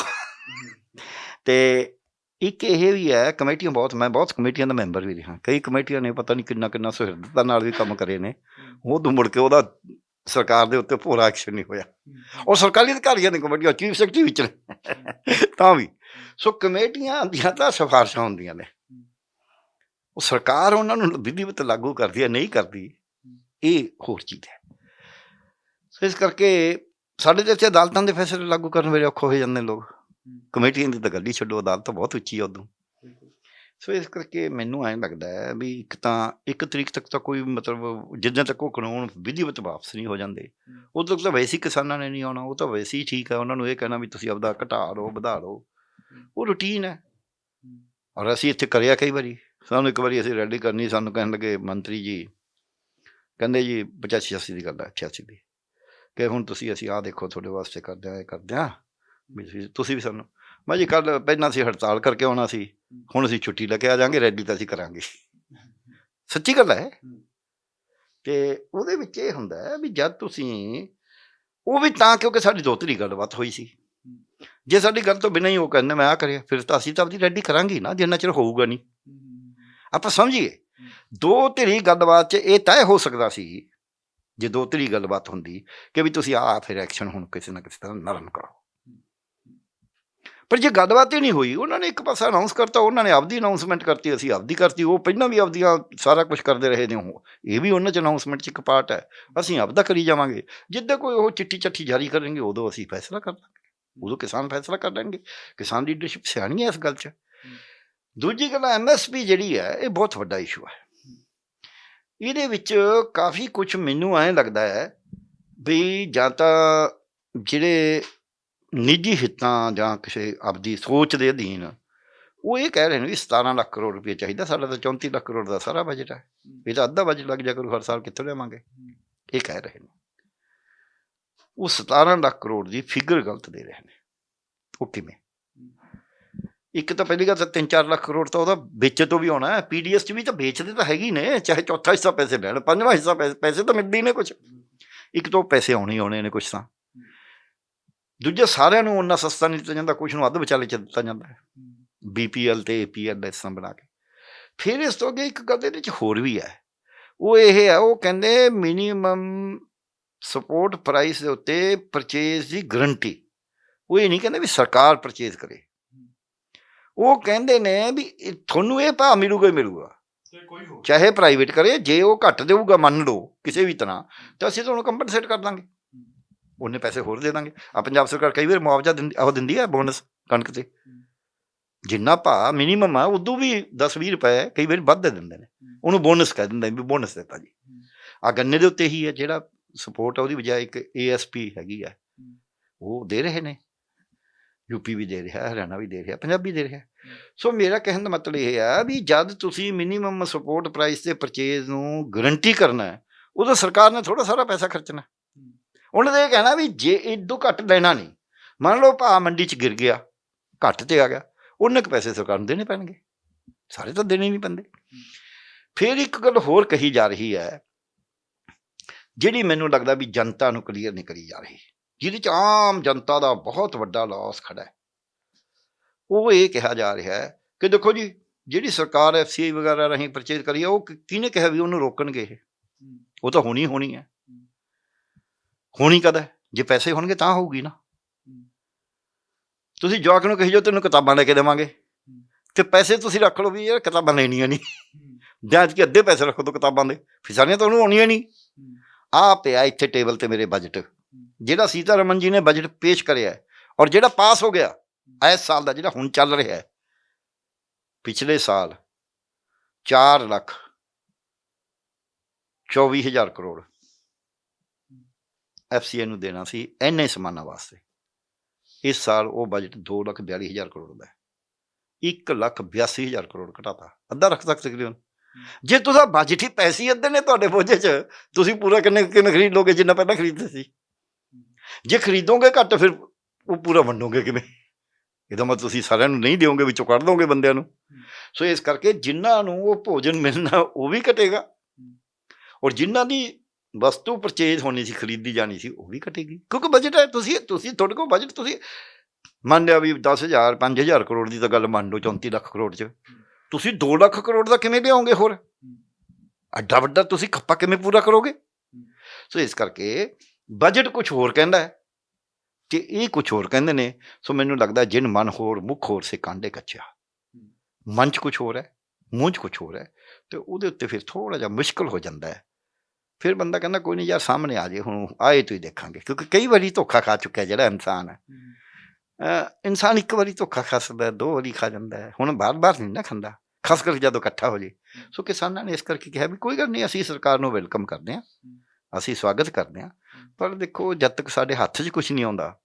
ਅਤੇ ਇੱਕ ਇਹ ਵੀ ਹੈ ਕਮੇਟੀਆਂ ਬਹੁਤ, ਮੈਂ ਬਹੁਤ ਕਮੇਟੀਆਂ ਦਾ ਮੈਂਬਰ ਵੀ ਰਿਹਾ। ਕਈ ਕਮੇਟੀਆਂ ਨੇ ਪਤਾ ਨਹੀਂ ਕਿੰਨਾ ਸੁਹਿਰਦਤਾ ਨਾਲ ਵੀ ਕੰਮ ਕਰੇ ਨੇ, ਉਹ ਮੁੜ ਕੇ ਉਹਦਾ ਸਰਕਾਰ ਦੇ ਉੱਤੇ ਪੂਰਾ ਐਕਸ਼ਨ ਨਹੀਂ ਹੋਇਆ। ਉਹ ਸਰਕਾਰੀ ਅਧਿਕਾਰੀਆਂ ਨੇ ਕਮੇਟੀਆਂ, ਚੀਫ ਸੈਕਟਰੀ ਵਿੱਚ ਨੇ ਤਾਂ ਵੀ। ਸੋ ਕਮੇਟੀਆਂ ਦੀਆਂ ਤਾਂ ਸਿਫਾਰਸ਼ਾਂ ਹੁੰਦੀਆਂ ਨੇ, ਉਹ ਸਰਕਾਰ ਉਹਨਾਂ ਨੂੰ ਵਿਧੀਵਤ ਲਾਗੂ ਕਰਦੀ ਹੈ ਨਹੀਂ ਕਰਦੀ, ਇਹ ਹੋਰ ਚੀਜ਼ ਹੈ। ਸੋ ਇਸ ਕਰਕੇ ਸਾਡੇ ਤਾਂ ਇੱਥੇ ਅਦਾਲਤਾਂ ਦੇ ਫੈਸਲੇ ਲਾਗੂ ਕਰਨ ਵੇਲੇ ਔਖੇ ਹੋ ਜਾਂਦੇ ਲੋਕ, ਕਮੇਟੀਆਂ ਦੀ ਤਾਂ ਗੱਲ ਹੀ ਛੱਡੋ, ਅਦਾਲਤ ਤਾਂ ਬਹੁਤ ਉੱਚੀ ਆ ਉਦੋਂ। ਸੋ ਇਸ ਕਰਕੇ ਮੈਨੂੰ ਐਂ ਲੱਗਦਾ ਹੈ ਵੀ ਇੱਕ ਤਾਂ 1 ਤਰੀਕ ਤੱਕ ਤਾਂ ਕੋਈ ਮਤਲਬ ਜਿੱਦਾਂ ਤੱਕ ਉਹ ਕਾਨੂੰਨ ਵਿਧੀਵਤ ਵਾਪਸ ਨਹੀਂ ਹੋ ਜਾਂਦੇ, ਉਦੋਂ ਤੱਕ ਤਾਂ ਵੈਸੇ ਹੀ ਕਿਸਾਨਾਂ ਨੇ ਨਹੀਂ ਆਉਣਾ। ਉਹ ਤਾਂ ਵੈਸੇ ਹੀ ਠੀਕ ਹੈ, ਉਹਨਾਂ ਨੂੰ ਇਹ ਕਹਿਣਾ ਵੀ ਤੁਸੀਂ ਆਪਦਾ ਘਟਾ ਲਓ ਵਧਾ ਲਓ, ਉਹ ਰੂਟੀਨ ਹੈ। ਔਰ ਅਸੀਂ ਇੱਥੇ ਕਰਿਆ ਕਈ ਵਾਰੀ, ਸਾਨੂੰ ਇੱਕ ਵਾਰੀ ਅਸੀਂ ਰੈਲੀ ਕਰਨੀ, ਸਾਨੂੰ ਕਹਿਣ ਲੱਗੇ ਮੰਤਰੀ ਜੀ, ਕਹਿੰਦੇ ਜੀ 85-86 ਦੀ ਗੱਲ ਹੈ, 88 ਦੀ, ਕਿ ਹੁਣ ਤੁਸੀਂ ਅਸੀਂ ਆਹ ਦੇਖੋ ਤੁਹਾਡੇ ਵਾਸਤੇ ਕਰਦੇ ਹਾਂ, ਇਹ ਕਰਦੇ ਹਾਂ ਵੀ ਤੁਸੀਂ ਵੀ ਸਾਨੂੰ, ਮੈਂ ਜੀ ਕੱਲ੍ਹ ਪਹਿਲਾਂ ਅਸੀਂ ਹੜਤਾਲ ਕਰਕੇ ਆਉਣਾ ਸੀ, ਹੁਣ ਅਸੀਂ ਛੁੱਟੀ ਲੈ ਕੇ ਆ ਜਾਵਾਂਗੇ, ਰੈਲੀ ਤਾਂ ਅਸੀਂ ਕਰਾਂਗੇ। ਸੱਚੀ ਗੱਲ ਹੈ। ਅਤੇ ਉਹਦੇ ਵਿੱਚ ਇਹ ਹੁੰਦਾ ਹੈ ਵੀ ਜਦ ਤੁਸੀਂ, ਉਹ ਵੀ ਤਾਂ ਕਿਉਂਕਿ ਸਾਡੀ 2 ਧਿਰੀ ਗੱਲਬਾਤ ਹੋਈ ਸੀ। ਜੇ ਸਾਡੀ ਗੱਲ ਤੋਂ ਬਿਨਾਂ ਹੀ ਉਹ ਕਹਿੰਦੇ ਮੈਂ ਆਹ ਕਰਿਆ, ਫਿਰ ਤਾਂ ਅਸੀਂ ਤਾਂ ਆਪਦੀ ਰੈਲੀ ਕਰਾਂਗੇ ਨਾ, ਜਿੰਨਾ ਚਿਰ ਹੋਊਗਾ ਨਹੀਂ। ਆਪਾਂ ਸਮਝੀਏ 2 ਧਿਰੀ ਗੱਲਬਾਤ 'ਚ ਇਹ ਤੈਅ ਹੋ ਸਕਦਾ ਸੀ, ਜੇ 2 ਧਿਰੀ ਗੱਲਬਾਤ ਹੁੰਦੀ ਕਿ ਵੀ ਤੁਸੀਂ ਆਹ ਫਿਰ ਐਕਸ਼ਨ ਹੁਣ ਕਿਸੇ ਨਾ ਕਿਸੇ ਤਰ੍ਹਾਂ ਨਰਮ ਕਰੋ, ਪਰ ਜੇ ਗੱਲਬਾਤ ਹੀ ਨਹੀਂ ਹੋਈ, ਉਹਨਾਂ ਨੇ ਇੱਕ ਪਾਸਾ ਅਨਾਊਂਸ ਕਰਤਾ, ਉਹਨਾਂ ਨੇ ਆਪਦੀ ਅਨਾਊਂਸਮੈਂਟ ਕਰਤੀ, ਅਸੀਂ ਆਪਦੀ ਕਰਤੀ, ਉਹ ਪਹਿਲਾਂ ਵੀ ਆਪਦੀਆਂ ਸਾਰਾ ਕੁਛ ਕਰਦੇ ਰਹੇ ਨੇ, ਉਹ ਇਹ ਵੀ ਉਹਨਾਂ 'ਚ ਅਨਾਊਂਸਮੈਂਟ 'ਚ ਇੱਕ ਪਾਰਟ ਹੈ, ਅਸੀਂ ਆਪਦਾ ਕਰੀ ਜਾਵਾਂਗੇ। ਜਿੱਦਾਂ ਕੋਈ ਉਹ ਚਿੱਠੀ ਚੱਠੀ ਜਾਰੀ ਕਰਨਗੇ ਉਦੋਂ ਅਸੀਂ ਫੈਸਲਾ ਕਰ ਲਾਂਗੇ, ਉਦੋਂ ਕਿਸਾਨ ਫੈਸਲਾ ਕਰ ਲੈਣਗੇ। ਕਿਸਾਨ ਲੀਡਰਸ਼ਿਪ ਸਿਆਣੀ ਹੈ ਇਸ ਗੱਲ 'ਚ। ਦੂਜੀ ਗੱਲ MSP ਜਿਹੜੀ ਹੈ, ਇਹ ਬਹੁਤ ਵੱਡਾ ਇਸ਼ੂ ਹੈ। ਇਹਦੇ ਵਿੱਚ ਕਾਫੀ ਕੁਛ ਮੈਨੂੰ ਐਂ ਲੱਗਦਾ ਹੈ ਵੀ ਜਾਂ ਤਾਂ ਜਿਹੜੇ ਨਿੱਜੀ ਹਿੱਤਾਂ ਜਾਂ ਕਿਸੇ ਆਪਦੀ ਸੋਚ ਦੇ ਅਧੀਨ ਉਹ ਇਹ ਕਹਿ ਰਹੇ ਨੇ ਵੀ 17 ਲੱਖ ਕਰੋੜ ਰੁਪਏ ਚਾਹੀਦਾ, ਸਾਡਾ ਤਾਂ 34 ਲੱਖ ਕਰੋੜ ਦਾ ਸਾਰਾ ਬਜਟ ਹੈ, ਇਹ ਤਾਂ ਅੱਧਾ ਬਜਟ ਲੱਗ ਜਾ ਕਰੂ, ਹਰ ਸਾਲ ਕਿੱਥੋਂ ਲਿਆਵਾਂਗੇ, ਇਹ ਕਹਿ ਰਹੇ ਨੇ। ਉਹ 17 ਲੱਖ ਕਰੋੜ ਦੀ ਫਿਗਰ ਗਲਤ ਦੇ ਰਹੇ ਨੇ। ਉਹ ਕਿਵੇਂ? ਇੱਕ ਤਾਂ ਪਹਿਲੀ ਗੱਲ ਤਾਂ 3-4 ਲੱਖ ਕਰੋੜ ਤਾਂ ਉਹਦਾ ਵੇਚੇ ਤੋਂ ਵੀ ਆਉਣਾ ਹੈ, PDS 'ਚ ਵੀ ਤਾਂ ਵੇਚਦੇ ਤਾਂ ਹੈਗੇ ਹੀ ਨੇ, ਚਾਹੇ ਚੌਥਾ ਹਿੱਸਾ ਪੈਸੇ ਲੈਣ, ਪੰਜਵਾਂ ਹਿੱਸਾ ਪੈਸੇ ਤਾਂ ਮਿਲਦੇ ਹੀ ਨੇ ਕੁਛ। ਇੱਕ ਤਾਂ ਉਹ ਪੈਸੇ ਆਉਣੇ ਹੀ ਆਉਣੇ ਨੇ ਕੁਛ ਤਾਂ। ਦੂਜਾ, ਸਾਰਿਆਂ ਨੂੰ ਓਨਾ ਸਸਤਾ ਨਹੀਂ ਦਿੱਤਾ ਜਾਂਦਾ, ਕੁਛ ਨੂੰ ਅੱਧ ਵਿਚਾਲੇ 'ਚ ਦਿੱਤਾ ਜਾਂਦਾ ਹੈ, BPL ਤੇ APL ਇਸ ਤਰ੍ਹਾਂ ਬਣਾ ਕੇ। ਫਿਰ ਇਸ ਤੋਂ ਅੱਗੇ ਇੱਕ ਗੱਲ ਇਹਦੇ 'ਚ ਹੋਰ ਵੀ ਹੈ, ਉਹ ਇਹ ਹੈ, ਉਹ ਕਹਿੰਦੇ ਮਿਨੀਮਮ ਸਪੋਰਟ ਪ੍ਰਾਈਸ ਦੇ ਉੱਤੇ ਪਰਚੇਜ਼ ਦੀ ਗਰੰਟੀ। ਉਹ ਇਹ ਨਹੀਂ ਕਹਿੰਦੇ ਵੀ ਸਰਕਾਰ ਪਰਚੇਜ਼ ਕਰੇ, ਉਹ ਕਹਿੰਦੇ ਨੇ ਵੀ ਤੁਹਾਨੂੰ ਇਹ ਭਾਅ ਮਿਲੂਗਾ ਹੀ ਮਿਲੂਗਾ, ਚਾਹੇ ਪ੍ਰਾਈਵੇਟ ਕਰੇ, ਜੇ ਉਹ ਘੱਟ ਦੇਊਗਾ ਮੰਨ ਲਓ ਕਿਸੇ ਵੀ ਤਰ੍ਹਾਂ, ਤਾਂ ਅਸੀਂ ਤੁਹਾਨੂੰ ਕੰਪਨਸੇਟ ਕਰ ਦਾਂਗੇ, ਉਹਨੇ ਪੈਸੇ ਹੋਰ ਦੇ ਦਾਂਗੇ। ਪੰਜਾਬ ਸਰਕਾਰ ਕਈ ਵਾਰ ਮੁਆਵਜ਼ਾ ਦਿੰਦੀ ਹੈ, ਬੋਨਸ ਕਣਕ 'ਤੇ, ਜਿੰਨਾ ਭਾਅ ਮਿਨੀਮਮ ਆ ਉਦੋਂ ਵੀ 10-20 ਰੁਪਏ ਕਈ ਵਾਰੀ ਵੱਧ ਦੇ ਦਿੰਦੇ ਨੇ, ਉਹਨੂੰ ਬੋਨਸ ਕਹਿ ਦਿੰਦਾ ਵੀ ਬੋਨਸ ਦਿੱਤਾ ਜੀ। ਆਹ ਗੰਨੇ ਦੇ ਉੱਤੇ ਹੀ ਹੈ ਜਿਹੜਾ ਸਪੋਰਟ ਆ, ਉਹਦੀ ਬਜਾਏ ਇੱਕ ASP ਹੈਗੀ ਆ, ਉਹ ਦੇ ਰਹੇ ਨੇ, UP ਵੀ ਦੇ ਰਿਹਾ, ਹਰਿਆਣਾ ਵੀ ਦੇ ਰਿਹਾ, ਪੰਜਾਬ ਵੀ ਦੇ ਰਿਹਾ। ਸੋ ਮੇਰਾ ਕਹਿਣ ਦਾ ਮਤਲਬ ਇਹ ਆ ਵੀ ਜਦ ਤੁਸੀਂ ਮਿਨੀਮਮ ਸਪੋਰਟ ਪ੍ਰਾਈਸ ਦੇ ਪਰਚੇਜ਼ ਨੂੰ ਗਰੰਟੀ ਕਰਨਾ ਹੈ, ਉਦੋਂ ਸਰਕਾਰ ਨੇ ਥੋੜ੍ਹਾ ਸਾਰਾ ਪੈਸਾ ਖਰਚਣਾ। ਉਹਨਾਂ ਦਾ ਇਹ ਕਹਿਣਾ ਵੀ ਜੇ ਇਦੋਂ ਘੱਟ ਲੈਣਾ ਨਹੀਂ, ਮੰਨ ਲਓ ਭਾਅ ਮੰਡੀ 'ਚ ਗਿਰ ਗਿਆ, ਘੱਟ 'ਤੇ ਆ ਗਿਆ, ਉਹਨੇ ਕੁ ਪੈਸੇ ਸਰਕਾਰ ਨੂੰ ਦੇਣੇ ਪੈਣਗੇ, ਸਾਰੇ ਤਾਂ ਦੇਣੇ ਨਹੀਂ ਪੈਂਦੇ। ਫਿਰ ਇੱਕ ਗੱਲ ਹੋਰ ਕਹੀ ਜਾ ਰਹੀ ਹੈ, ਜਿਹੜੀ ਮੈਨੂੰ ਲੱਗਦਾ ਵੀ ਜਨਤਾ ਨੂੰ ਕਲੀਅਰ ਨਹੀਂ ਕਰੀ ਜਾ ਰਹੀ, ਜਿਹਦੇ 'ਚ ਆਮ ਜਨਤਾ ਦਾ ਬਹੁਤ ਵੱਡਾ ਲਾਸ ਖੜਾ ਹੈ। ਉਹ ਇਹ ਕਿਹਾ ਜਾ ਰਿਹਾ ਹੈ ਕਿ ਦੇਖੋ ਜੀ, ਜਿਹੜੀ ਸਰਕਾਰ FCI ਵਗੈਰਾ ਰਾਹੀਂ ਪਰਚੇਜ਼ ਕਰੀ ਹੈ, ਉਹ ਕਿਹਨੇ ਕਿਹਾ ਵੀ ਉਹਨੂੰ ਰੋਕਣਗੇ? ਇਹ ਉਹ ਤਾਂ ਹੋਣੀ ਹੋਣੀ ਹੈ। ਹੋਣੀ ਕਦ ਹੈ? ਜੇ ਪੈਸੇ ਹੋਣਗੇ ਤਾਂ ਹੋਊਗੀ ਨਾ। ਤੁਸੀਂ ਜਵਾਕ ਨੂੰ ਕਹੀ ਜਾਓ ਤੈਨੂੰ ਕਿਤਾਬਾਂ ਲੈ ਕੇ ਦੇਵਾਂਗੇ, ਤੇ ਪੈਸੇ ਤੁਸੀਂ ਰੱਖ ਲਓ ਵੀ ਯਾਰ ਕਿਤਾਬਾਂ ਲੈਣੀਆਂ ਨਹੀਂ, ਜਾਂ ਕਿ ਅੱਧੇ ਪੈਸੇ ਰੱਖੋ ਤੋਂ ਕਿਤਾਬਾਂ ਦੇ, ਫਿਰ ਸਾਰੀਆਂ ਤਾਂ ਉਹਨੂੰ ਆਉਣੀਆਂ ਨਹੀਂ। ਆਹ ਪਿਆ ਇੱਥੇ ਟੇਬਲ 'ਤੇ ਮੇਰੇ ਬਜਟ, ਜਿਹੜਾ ਸੀਤਾਰਮਨ ਜੀ ਨੇ ਬਜਟ ਪੇਸ਼ ਕਰਿਆ ਔਰ ਜਿਹੜਾ ਪਾਸ ਹੋ ਗਿਆ ਇਸ ਸਾਲ ਦਾ, ਜਿਹੜਾ ਹੁਣ ਚੱਲ ਰਿਹਾ ਹੈ, ਪਿਛਲੇ ਸਾਲ 4,24,000 ਕਰੋੜ FCI ਨੂੰ ਦੇਣਾ ਸੀ ਇੰਨੇ ਸਮਾਨਾਂ ਵਾਸਤੇ। ਇਸ ਸਾਲ ਉਹ ਬਜਟ 2,42,000 ਕਰੋੜ ਦਾ ਹੈ, 1,82,000 ਕਰੋੜ ਘਟਾਤਾ, ਅੱਧਾ ਰੱਖ ਸਕਦੇ ਤਕਰੀਬਨ। ਜੇ ਤੁਸੀਂ ਬਜਟ ਹੀ ਪੈਸੇ ਅੱਧੇ ਨੇ ਤੁਹਾਡੇ ਬੋਝੇ 'ਚ, ਤੁਸੀਂ ਪੂਰਾ ਕਿਵੇਂ ਖਰੀਦ ਲੋਗੇ ਜਿੰਨਾ ਪਹਿਲਾਂ ਖਰੀਦਦੇ ਸੀ? ਜੇ ਖਰੀਦੋਗੇ ਘੱਟ, ਫਿਰ ਉਹ ਪੂਰਾ ਵੰਡੋਗੇ ਕਿਵੇਂ? ਇਹਦਾ ਮਤਲਬ ਤੁਸੀਂ ਸਾਰਿਆਂ ਨੂੰ ਨਹੀਂ ਦਿਓਗੇ, ਵਿੱਚੋਂ ਕੱਢ ਦੋਗੇ ਬੰਦਿਆਂ ਨੂੰ। ਸੋ ਇਸ ਕਰਕੇ ਜਿਨ੍ਹਾਂ ਨੂੰ ਉਹ ਭੋਜਨ ਮਿਲਣਾ ਉਹ ਵੀ ਘਟੇਗਾ, ਔਰ ਜਿਨ੍ਹਾਂ ਦੀ ਵਸਤੂ ਪਰਚੇਜ਼ ਹੋਣੀ ਸੀ, ਖਰੀਦੀ ਜਾਣੀ ਸੀ, ਉਹ ਵੀ ਘਟੇਗੀ, ਕਿਉਂਕਿ ਬਜਟ ਹੈ। ਤੁਸੀਂ ਤੁਹਾਡੇ ਕੋਲ ਬਜਟ, ਤੁਸੀਂ ਮੰਨ ਲਿਆ ਵੀ 10,000 5,000 ਕਰੋੜ ਦੀ ਤਾਂ ਗੱਲ ਮੰਨ ਲਓ, 34 ਲੱਖ ਕਰੋੜ 'ਚ ਤੁਸੀਂ 2 ਲੱਖ ਕਰੋੜ ਦਾ ਕਿਵੇਂ ਲਿਆਓਗੇ? ਹੋਰ ਐਡਾ ਵੱਡਾ ਤੁਸੀਂ ਖੱਪਾ ਕਿਵੇਂ ਪੂਰਾ ਕਰੋਗੇ? ਸੋ ਇਸ ਕਰਕੇ ਬਜਟ ਕੁਛ ਹੋਰ ਕਹਿੰਦਾ ਹੈ ਤੇ ਇਹ ਕੁਛ ਹੋਰ ਕਹਿੰਦੇ ਨੇ। ਸੋ ਮੈਨੂੰ ਲੱਗਦਾ ਜਿਨ ਮਨ ਹੋਰ ਮੁੱਖ ਹੋਰ ਸੇ ਕਾਂਡੇ ਕੱਚਾ, ਮਨ 'ਚ ਕੁਛ ਹੋਰ ਹੈ, ਮੂੰਹ 'ਚ ਕੁਛ ਹੋਰ ਹੈ, ਤੇ ਉਹਦੇ ਉੱਤੇ ਫਿਰ ਥੋੜ੍ਹਾ ਜਿਹਾ ਮੁਸ਼ਕਿਲ ਹੋ ਜਾਂਦਾ ਹੈ। ਫਿਰ ਬੰਦਾ ਕਹਿੰਦਾ ਕੋਈ ਨਹੀਂ ਯਾਰ, ਸਾਹਮਣੇ ਆ ਜੇ, ਹੁਣ ਆਏ ਤੋਂ ਹੀ ਦੇਖਾਂਗੇ, ਕਿਉਂਕਿ ਕਈ ਵਾਰੀ ਧੋਖਾ ਖਾ ਚੁੱਕਿਆ ਜਿਹੜਾ ਇਨਸਾਨ ਹੈ। ਇਨਸਾਨ ਇੱਕ ਵਾਰੀ ਧੋਖਾ ਖਾ ਸਕਦਾ, 2 ਵਾਰੀ ਖਾ ਜਾਂਦਾ ਹੈ, ਹੁਣ ਬਾਰ-ਬਾਰ ਨਹੀਂ ਨਾ ਖਾਂਦਾ, ਖਾਸ ਕਰਕੇ ਜਦੋਂ ਇਕੱਠਾ ਹੋ ਜੇ। ਸੋ ਕਿਸਾਨਾਂ ਨੇ ਇਸ ਕਰਕੇ ਕਿਹਾ ਵੀ ਕੋਈ ਗੱਲ ਨਹੀਂ, ਅਸੀਂ ਸਰਕਾਰ ਨੂੰ ਵੈਲਕਮ ਕਰਦੇ ਹਾਂ, ਅਸੀਂ ਸਵਾਗਤ ਕਰਦੇ ਹਾਂ, ਪਰ ਦੇਖੋ ਜਦ ਤੱਕ ਸਾਡੇ ਹੱਥ 'ਚ ਕੁਛ ਨਹੀਂ ਆਉਂਦਾ,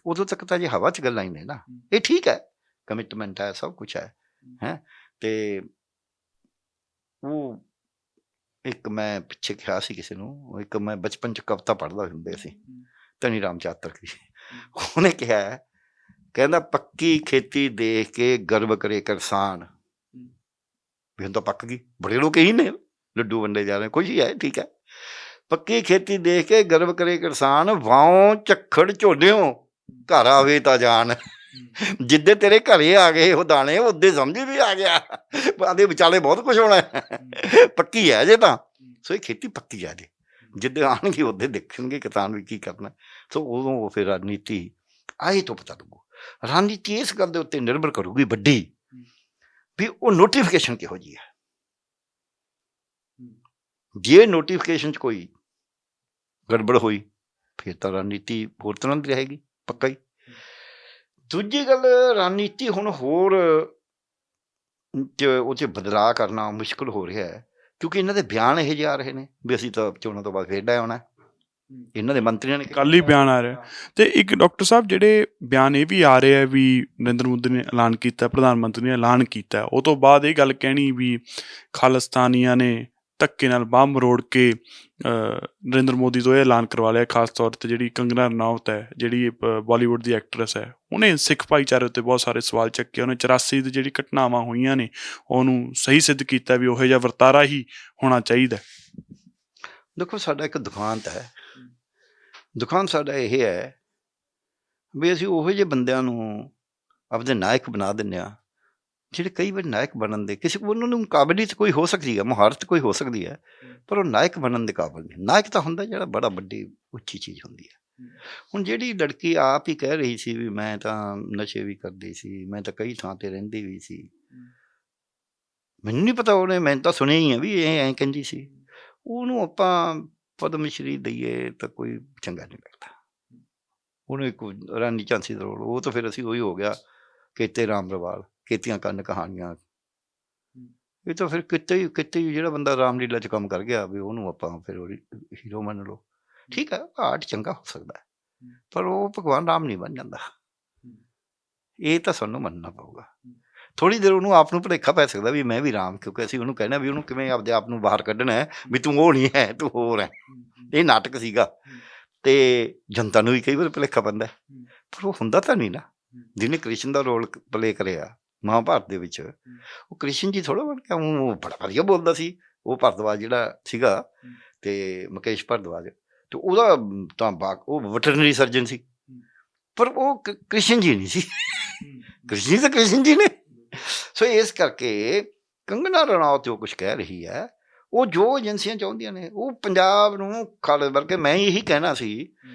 ਉਦੋਂ ਤੱਕ ਤਾਂ ਜੇ ਹਵਾ 'ਚ ਗੱਲਾਂ ਹੀ ਨੇ ਨਾ। ਇਹ ਠੀਕ ਹੈ, ਕਮਿਟਮੈਂਟ ਹੈ, ਸਭ ਕੁਛ ਹੈ, ਤੇ ਉਹ ਇੱਕ ਮੈਂ ਪਿੱਛੇ ਕਿਹਾ ਸੀ ਕਿਸੇ ਨੂੰ, ਇੱਕ ਮੈਂ ਬਚਪਨ 'ਚ ਕਵਿਤਾ ਪੜ੍ਹਦਾ ਹੁੰਦੇ ਸੀ, ਧਨੀ ਰਾਮ ਚਾਤਰ ਦੀ, ਉਹਨੇ ਕਿਹਾ, ਕਹਿੰਦਾ ਪੱਕੀ ਖੇਤੀ ਦੇਖ ਕੇ ਗਰਵ ਕਰੇ ਕਿਸਾਨ। ਵੀ ਹੁਣ ਤਾਂ ਪੱਕ ਗਈ, ਬੜੇ ਲੋਕ ਇਹੀ ਨੇ, ਲੱਡੂ ਵੰਡੇ ਜਾ ਰਹੇ, ਕੁਝ ਹੀ ਹੈ, ਠੀਕ ਹੈ। ਪੱਕੀ ਖੇਤੀ ਦੇਖ ਕੇ ਗਰਵ ਕਰੇ ਕਿਸਾਨ, ਵਾਉ ਝੱਖੜ ਝੋਲਿਓ ਘਰ ਆਵੇ ਤਾਂ ਜਾਣ। ਜਿੱਦੇ ਤੇਰੇ ਘਰੇ ਆ ਗਏ ਉਹ ਦਾਣੇ, ਉਦੇ ਸਮਝ ਵੀ ਆ ਗਿਆ, ਆਦੇ ਵਿਚਾਲੇ ਬਹੁਤ ਕੁਛ ਹੋਣਾ, ਪੱਕੀ ਹੈ ਜੇ ਤਾਂ। ਸੋ ਇਹ ਖੇਤੀ ਪੱਕੀ ਹੈ ਜੇ, ਜਿੱਦੇ ਆਉਣਗੇ ਉਹਦੇ ਦੇਖਣਗੇ ਕਿਸਾਨ ਵੀ ਕੀ ਕਰਨਾ। ਸੋ ਉਦੋਂ ਫਿਰ ਰਾਜਨੀਤੀ ਆਏ ਤੋਂ ਪਤਾ ਲੱਗੂ। ਰਣਨੀਤੀ ਇਸ ਗੱਲ ਦੇ ਉੱਤੇ ਨਿਰਭਰ ਕਰੂਗੀ ਵੱਡੀ ਵੀ ਉਹ ਨੋਟੀਫਿਕੇਸ਼ਨ ਕਿਹੋ ਜਿਹੀ ਹੈ। ਜੇ ਨੋਟੀਫਿਕੇਸ਼ਨ 'ਚ ਕੋਈ ਗੜਬੜ ਹੋਈ ਫਿਰ ਤਾਂ ਰਣਨੀਤੀ ਹੋਰ ਤਰ੍ਹਾਂ ਦੀ ਰਹੇਗੀ, ਪੱਕਾ ਹੀ। ਦੂਜੀ ਗੱਲ, ਰਣਨੀਤੀ ਹੁਣ ਹੋਰ ਉਹ 'ਚ ਬਦਲਾਅ ਕਰਨਾ ਮੁਸ਼ਕਿਲ ਹੋ ਰਿਹਾ ਹੈ, ਕਿਉਂਕਿ ਇਹਨਾਂ ਦੇ ਬਿਆਨ ਇਹੋ ਜਿਹੇ ਆ ਰਹੇ ਨੇ ਵੀ ਅਸੀਂ ਤਾਂ ਚੋਣਾਂ ਤੋਂ ਬਾਅਦ ਫੇਰ ਡੈ ਆਉਣਾ। ਇਹਨਾਂ ਦੇ ਮੰਤਰੀਆਂ ਨੇ ਕੱਲ ਹੀ ਬਿਆਨ ਆ ਰਿਹਾ। ਤੇ ਇੱਕ ਡਾਕਟਰ ਸਾਹਿਬ ਜਿਹੜੇ ਬਿਆਨ ਇਹ ਵੀ ਆ ਰਹੇ ਆ ਵੀ ਨਰਿੰਦਰ ਮੋਦੀ ਨੇ ਐਲਾਨ ਕੀਤਾ, ਪ੍ਰਧਾਨ ਮੰਤਰੀ ਨੇ ਐਲਾਨ ਕੀਤਾ, ਉਹ ਤੋਂ ਬਾਅਦ ਇਹ ਗੱਲ ਕਹਿਣੀ ਵੀ ਖਾਲਿਸਤਾਨੀਆਂ ਨੇ ਧੱਕੇ ਨਾਲ ਬਾਂਹ ਮਰੋੜ ਕੇ ਨਰਿੰਦਰ ਮੋਦੀ ਤੋਂ ਇਹ ਐਲਾਨ ਕਰਵਾ ਲਿਆ। ਖਾਸ ਤੌਰ 'ਤੇ ਜਿਹੜੀ ਕੰਗਨਾ ਰਣੌਤ ਹੈ, ਜਿਹੜੀ ਬਾਲੀਵੁੱਡ ਦੀ ਐਕਟਰੈਸ ਹੈ, ਉਹਨੇ ਸਿੱਖ ਭਾਈਚਾਰੇ ਉੱਤੇ ਬਹੁਤ ਸਾਰੇ ਸਵਾਲ ਚੱਕੇ। ਉਹਨੇ 84 ਦੀ ਜਿਹੜੀ ਘਟਨਾਵਾਂ ਹੋਈਆਂ ਨੇ ਉਹਨੂੰ ਸਹੀ ਸਿੱਧ ਕੀਤਾ ਵੀ ਉਹੋ ਜਿਹਾ ਵਰਤਾਰਾ ਹੀ ਹੋਣਾ ਚਾਹੀਦਾ। ਦੇਖੋ, ਸਾਡਾ ਇੱਕ ਦੁਖਾਂਤ ਹੈ। ਦੁਖਾਂਤ ਸਾਡਾ ਇਹ ਹੈ ਵੀ ਅਸੀਂ ਉਹੋ ਜਿਹੇ ਬੰਦਿਆਂ ਨੂੰ ਆਪਦੇ ਨਾਇਕ ਬਣਾ ਦਿੰਦੇ ਹਾਂ ਜਿਹੜੇ ਕਈ ਵਾਰ ਨਾਇਕ ਬਣਨ ਦੇ ਕਿਸੇ ਉਹਨਾਂ ਨੂੰ ਕਾਬਲੀਅਤ ਕੋਈ ਹੋ ਸਕਦੀ ਹੈ, ਮੁਹਾਰਤ ਕੋਈ ਹੋ ਸਕਦੀ ਹੈ, ਪਰ ਉਹ ਨਾਇਕ ਬਣਨ ਦੇ ਕਾਬਲ ਨਹੀਂ। ਨਾਇਕ ਤਾਂ ਹੁੰਦਾ ਜਿਹੜਾ ਬੜਾ ਵੱਡੀ ਉੱਚੀ ਚੀਜ਼ ਹੁੰਦੀ ਹੈ। ਹੁਣ ਜਿਹੜੀ ਲੜਕੀ ਆਪ ਹੀ ਕਹਿ ਰਹੀ ਸੀ ਵੀ ਮੈਂ ਤਾਂ ਨਸ਼ੇ ਵੀ ਕਰਦੀ ਸੀ, ਮੈਂ ਤਾਂ ਕਈ ਥਾਂ 'ਤੇ ਰਹਿੰਦੀ ਵੀ ਸੀ, ਮੈਨੂੰ ਨਹੀਂ ਪਤਾ, ਉਹਨੇ ਮੈਂ ਤਾਂ ਸੁਣਿਆ ਹੀ ਹੈ ਵੀ ਇਹ ਐਂ ਕਹਿੰਦੀ ਸੀ, ਉਹਨੂੰ ਆਪਾਂ ਪਦਮ ਸ਼੍ਰੀ ਦਈਏ ਤਾਂ ਕੋਈ ਚੰਗਾ ਨਹੀਂ ਲੱਗਦਾ। ਉਹਨੂੰ ਇੱਕ ਰਾਨੀ ਝਾਂਸੀ ਦਾ ਰੋਲ, ਉਹ ਤਾਂ ਫਿਰ ਅਸੀਂ ਉਹੀ ਹੋ ਗਿਆ ਕੀਤੇ ਰਾਮ ਰਵਾਲ, ਕੀਤੀਆਂ ਕੰਨ ਕਹਾਣੀਆਂ। ਇਹ ਤਾਂ ਫਿਰ ਕਿਤੇ ਹੀ ਜਿਹੜਾ ਬੰਦਾ ਰਾਮਲੀਲਾ 'ਚ ਕੰਮ ਕਰ ਗਿਆ ਵੀ ਉਹਨੂੰ ਆਪਾਂ ਫਿਰ ਹੀਰੋ ਮੰਨ ਲਓ। ਠੀਕ ਹੈ, ਆਰਟ ਚੰਗਾ ਹੋ ਸਕਦਾ ਹੈ, ਪਰ ਉਹ ਭਗਵਾਨ ਰਾਮ ਨਹੀਂ ਬਣ ਜਾਂਦਾ। ਇਹ ਤਾਂ ਸਾਨੂੰ ਮੰਨਣਾ ਪਊਗਾ। ਥੋੜ੍ਹੀ ਦੇਰ ਉਹਨੂੰ ਆਪ ਨੂੰ ਭੁਲੇਖਾ ਪੈ ਸਕਦਾ ਵੀ ਮੈਂ ਵੀ ਰਾਮ, ਕਿਉਂਕਿ ਅਸੀਂ ਉਹਨੂੰ ਕਹਿਣਾ ਵੀ ਉਹਨੂੰ ਕਿਵੇਂ ਆਪਦੇ ਆਪ ਨੂੰ ਬਾਹਰ ਕੱਢਣਾ ਹੈ ਵੀ ਤੂੰ ਉਹ ਨਹੀਂ ਹੈ, ਤੂੰ ਹੋਰ ਹੈ। ਇਹ ਨਾਟਕ ਸੀਗਾ ਤੇ ਜਨਤਾ ਨੂੰ ਵੀ ਕਈ ਵਾਰ ਭੁਲੇਖਾ ਪੈਂਦਾ, ਪਰ ਉਹ ਹੁੰਦਾ ਤਾਂ ਨਹੀਂ ਨਾ। ਜਿਹਨੇ ਕ੍ਰਿਸ਼ਨ ਦਾ ਰੋਲ ਪਲੇ ਕਰਿਆ ਮਹਾਂਭਾਰਤ ਦੇ ਵਿੱਚ, ਉਹ ਕ੍ਰਿਸ਼ਨ ਜੀ ਥੋੜ੍ਹਾ ਬਣ ਗਿਆ। ਉਹ ਬੜਾ ਵਧੀਆ ਬੋਲਦਾ ਸੀ। ਉਹ ਭਰਦਵਾਜ ਜਿਹੜਾ ਸੀਗਾ ਤੇ ਮੁਕੇਸ਼ ਭਰਦਵਾਜ, ਤੇ ਉਹਦਾ ਤਾਂ ਉਹ ਵੈਟਰਨਰੀ ਸਰਜਨ ਸੀ, ਪਰ ਉਹ ਕ੍ਰਿਸ਼ਨ ਜੀ ਨਹੀਂ ਸੀ। ਕ੍ਰਿਸ਼ਨ ਜੀ ਤਾਂ ਕ੍ਰਿਸ਼ਨ ਜੀ ਨੇ। ਸੋ ਇਸ ਕਰਕੇ ਕੰਗਨਾ ਰਣੌਤ ਜੋ ਕੁਛ ਕਹਿ ਰਹੀ ਹੈ, ਉਹ ਜੋ ਏਜੰਸੀਆਂ ਚਾਹੁੰਦੀਆਂ ਨੇ, ਉਹ ਪੰਜਾਬ ਨੂੰ ਖਾਲੇ। ਬਲਕਿ ਮੈਂ ਇਹੀ ਕਹਿਣਾ ਸੀ